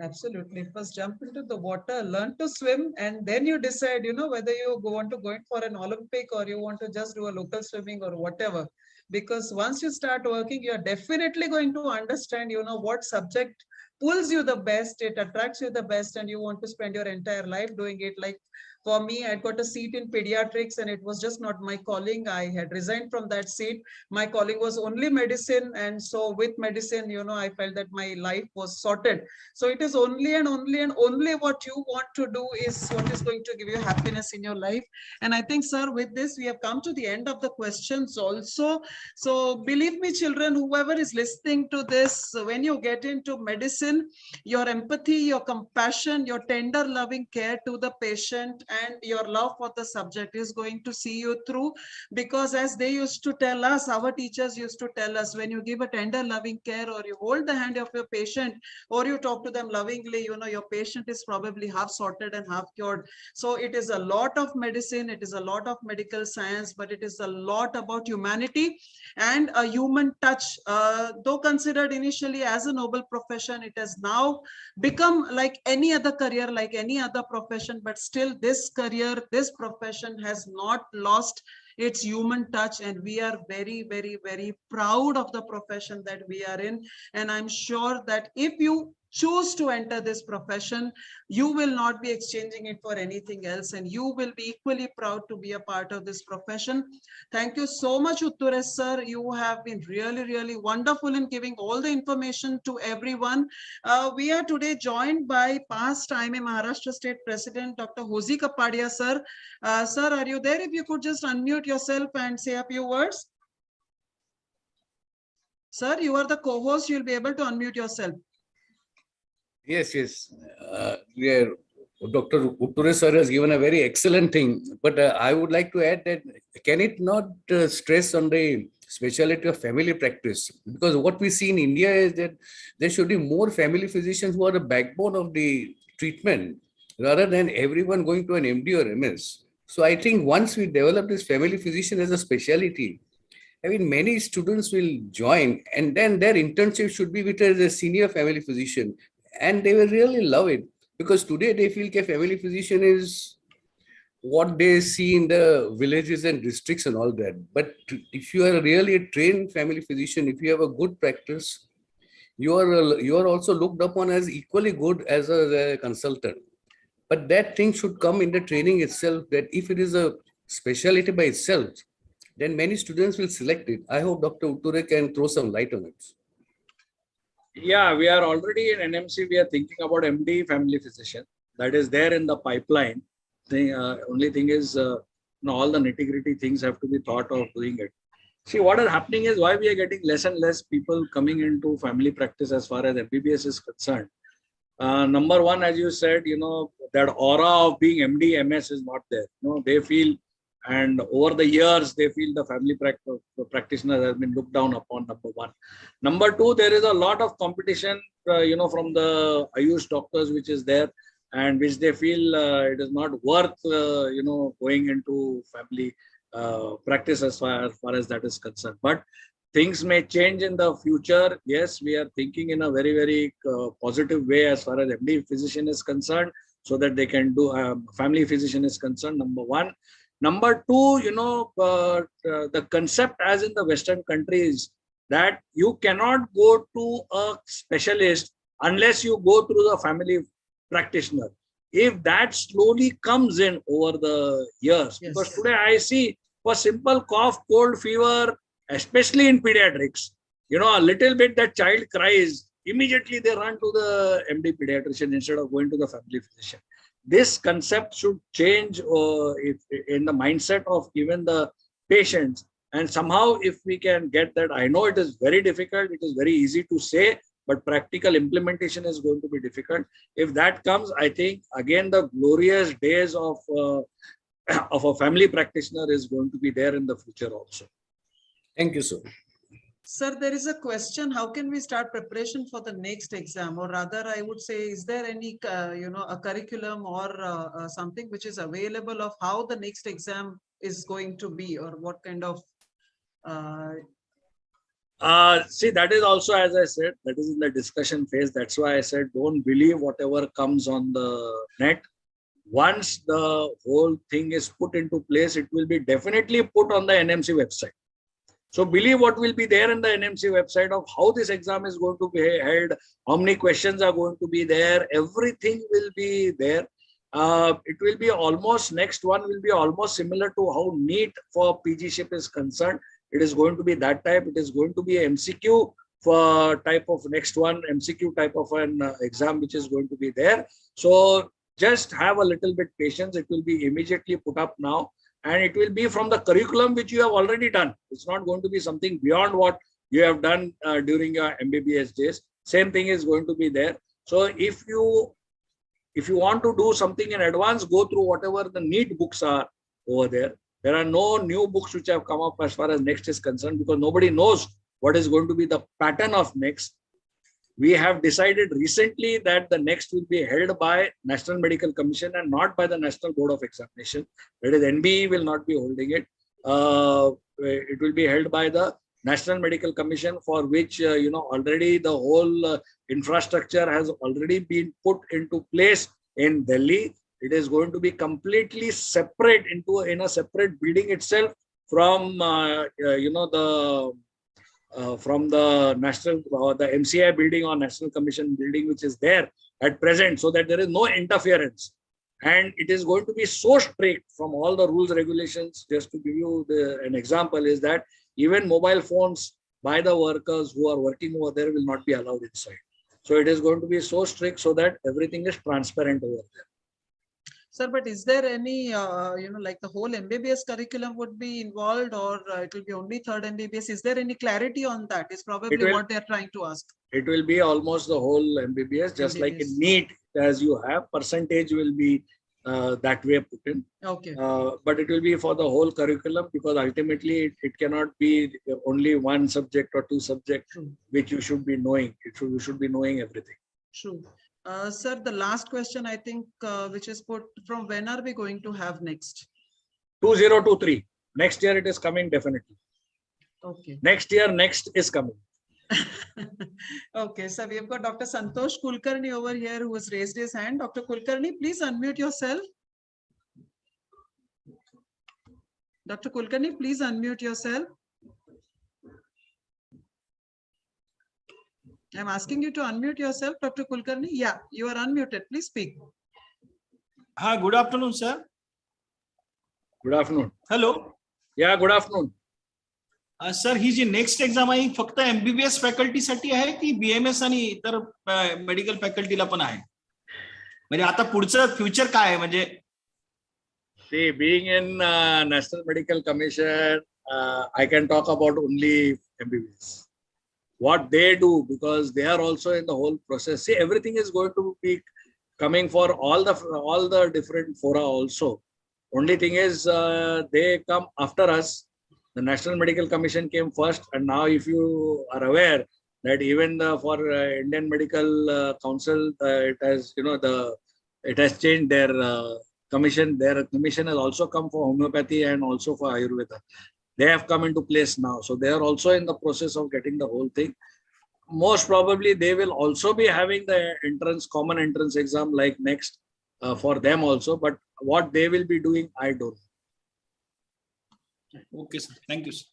Absolutely. First jump into the water, learn to swim, and then you decide, whether you want to go in for an Olympic or you want to just do a local swimming or whatever. Because once you start working, you're definitely going to understand, what subject pulls you the best, it attracts you the best, and you want to spend your entire life doing it. Like for me, I got a seat in pediatrics and it was just not my calling. I had resigned from that seat. My calling was only medicine. And so with medicine, I felt that my life was sorted. So it is only and only what you want to do is what is going to give you happiness in your life. And I think, sir, with this, we have come to the end of the questions also. So believe me, children, whoever is listening to this, when you get into medicine, your empathy, your compassion, your tender, loving care to the patient, and your love for the subject is going to see you through. Because as they used to tell us, our teachers used to tell us, when you give a tender, loving care, or you hold the hand of your patient, or you talk to them lovingly, your patient is probably half sorted and half cured. So it is a lot of medicine, it is a lot of medical science, but it is a lot about humanity and a human touch. Though considered initially as a noble profession, it has now become like any other career, like any other profession, but still this career, this profession has not lost its human touch, and we are very, very, very proud of the profession that we are in. And I'm sure that if you choose to enter this profession, you will not be exchanging it for anything else, and you will be equally proud to be a part of this profession. Thank you so much, Utturesh sir. You have been really, really wonderful in giving all the information to everyone. We are today joined by past IMA Maharashtra State President, Dr. Hozi Kapadia sir. Sir, are you there? If you could just unmute yourself and say a few words. Sir, you are the co-host. You'll be able to unmute yourself. Yes, yes. Yeah, Dr. Utture sir has given a very excellent thing, but I would like to add that can it not stress on the specialty of family practice? Because what we see in India is that there should be more family physicians who are the backbone of the treatment rather than everyone going to an MD or MS. So I think once we develop this family physician as a specialty, I mean, many students will join, and then their internship should be with a senior family physician, and they will really love it because today they feel that family physician is what they see in the villages and districts and all that. But if you are really a trained family physician, if you have a good practice, you are also looked upon as equally good as a consultant. But that thing should come in the training itself, that if it is a specialty by itself, then many students will select it. I hope Dr. Utture can throw some light on it. Yeah, we are already in NMC. We are thinking about MD family physician. That is there in the pipeline. The only thing is, all the nitty-gritty things have to be thought of doing it. See, what is happening is why we are getting less and less people coming into family practice as far as MBBS is concerned. Number one, as you said, that aura of being MD, MS is not there. They feel, and over the years, they feel the family practitioner has been looked down upon, number one. Number two, there is a lot of competition, from the Ayush doctors, which is there, and which they feel it is not worth, going into family practice as far as that is concerned. But things may change in the future. Yes, we are thinking in a very, very positive way as far as MD physician is concerned, so that they can do family physician is concerned, number one. Number two, the concept as in the Western countries that you cannot go to a specialist unless you go through the family practitioner. If that slowly comes in over the years, Yes. because today I see for simple cough, cold, fever, especially in pediatrics, a little bit that child cries, immediately they run to the MD pediatrician instead of going to the family physician. This concept should change in the mindset of even the patients. And somehow, if we can get that, I know it is very difficult, it is very easy to say, but practical implementation is going to be difficult. If that comes, I think, again, the glorious days of a family practitioner is going to be there in the future also. Thank you, sir. Sir, there is a question. How can we start preparation for the next exam? Or rather, I would say, is there any, a curriculum or something which is available of how the next exam is going to be, or what kind of? See, that is also, as I said, that is in the discussion phase. That's why I said, don't believe whatever comes on the net. Once the whole thing is put into place, it will be definitely put on the NMC website. So believe what will be there in the NMC website of how this exam is going to be held, how many questions are going to be there, everything will be there. It will be almost, next one will be almost similar to how NEET for PGship is concerned. It is going to be that type. It is going to be a MCQ for type of next one, MCQ type of an exam which is going to be there. So just have a little bit patience. It will be immediately put up now. And it will be from the curriculum which you have already done. It's not going to be something beyond what you have done during your MBBS days. Same thing is going to be there. So if you want to do something in advance, go through whatever the NEET books are over there. There are no new books which have come up as far as next is concerned, because nobody knows what is going to be the pattern of next. We have decided recently that the next will be held by National Medical Commission and not by the National Board of Examination. That is, NBE will not be holding it. It will be held by the National Medical Commission, for which, already the whole infrastructure has already been put into place in Delhi. It is going to be completely separate in a separate building itself from, the from the the MCI building or National Commission building, which is there at present, so that there is no interference. And it is going to be so strict from all the rules, regulations. Just to give you an example, is that even mobile phones by the workers who are working over there will not be allowed inside. So it is going to be so strict so that everything is transparent over there. Sir, but is there any, like the whole MBBS curriculum would be involved, or it will be only third MBBS? Is there any clarity on that? Is probably what they are trying to ask. It will be almost the whole MBBS, just like in NEET, as you have, percentage will be that way put in. Okay. But it will be for the whole curriculum, because ultimately it cannot be only one subject or two subjects which you should be knowing. You should be knowing everything. True. Sir, the last question, I think, which is put from when are we going to have next? 2023. Next year it is coming definitely. Okay. Next year, next is coming. Okay, so we have got Dr. Santosh Kulkarni over here who has raised his hand. Dr. Kulkarni, please unmute yourself. Dr. Kulkarni, please unmute yourself. I'm asking you to unmute yourself, Dr. Kulkarni. Yeah, you are unmuted. Please speak. Hi, good afternoon, sir. Good afternoon. Hello. Yeah, good afternoon. Sir ही जी next exam आहे फक्त MBBS faculty साठी आहे की BMS आणि इतर medical फॅकल्टीला पण आहे? म्हणजे आता पुढचं फ्युचर काय आहे म्हणजे? See, being in National Medical Commission, I can talk about only MBBS. What they do, because they are also in the whole process. See, everything is going to be coming for all the different fora also. Only thing is they come after us. The National Medical Commission came first, and now if you are aware that even for Indian Medical Council, it has it has changed their commission. Their commission has also come for homeopathy and also for Ayurveda. They have come into place now, so they are also in the process of getting the whole thing. Most probably, they will also be having the common entrance exam like next for them also. But what they will be doing, I don't know. Okay, sir. Thank you, sir.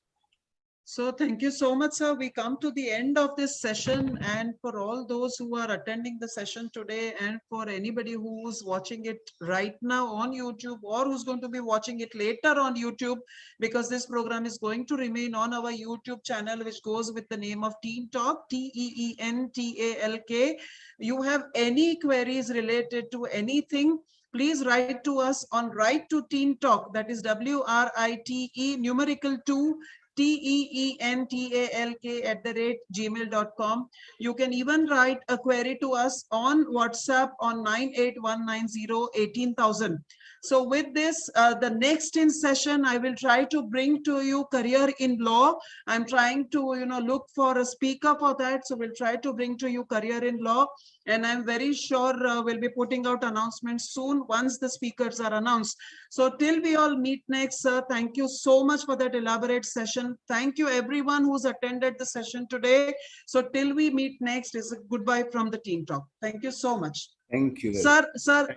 So thank you so much, sir. We come to the end of this session, and for all those who are attending the session today, and for anybody who's watching it right now on YouTube, or who's going to be watching it later on YouTube, because this program is going to remain on our YouTube channel, which goes with the name of Teen Talk, TEENTALK. You have any queries related to anything, please write to us on Write to Teen Talk, that is WRITE numerical 2 TEENTALK@gmail.com. You can even write a query to us on WhatsApp on 9819018,000. So with this, the next in session, I will try to bring to you career in law. I'm trying to, look for a speaker for that. So we'll try to bring to you career in law. And I'm very sure we'll be putting out announcements soon once the speakers are announced. So till we all meet next, sir, thank you so much for that elaborate session. Thank you everyone who's attended the session today. So till we meet next is a goodbye from the Teen Talk. Thank you so much. Thank you. Sir,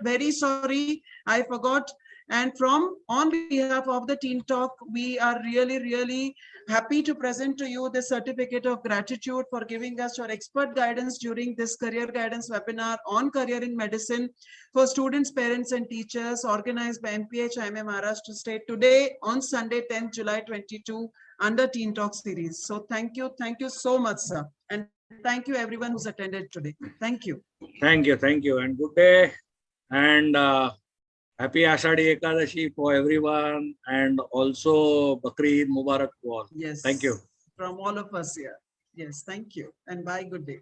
very sorry, I forgot. And on behalf of the Teen Talk, we are really, really happy to present to you the certificate of gratitude for giving us your expert guidance during this career guidance webinar on career in medicine for students, parents, and teachers, organized by MPH IIM Maharashtra State today on Sunday, 10th July 22 under Teen Talk series. So thank you so much, sir. And thank you everyone who's attended today. Thank you. Thank you, and good day, and happy Ashadi Ekadashi for everyone, and also Bakri Eid Mubarak to all. Yes. Thank you. From all of us here. Yes, thank you. And bye, good day.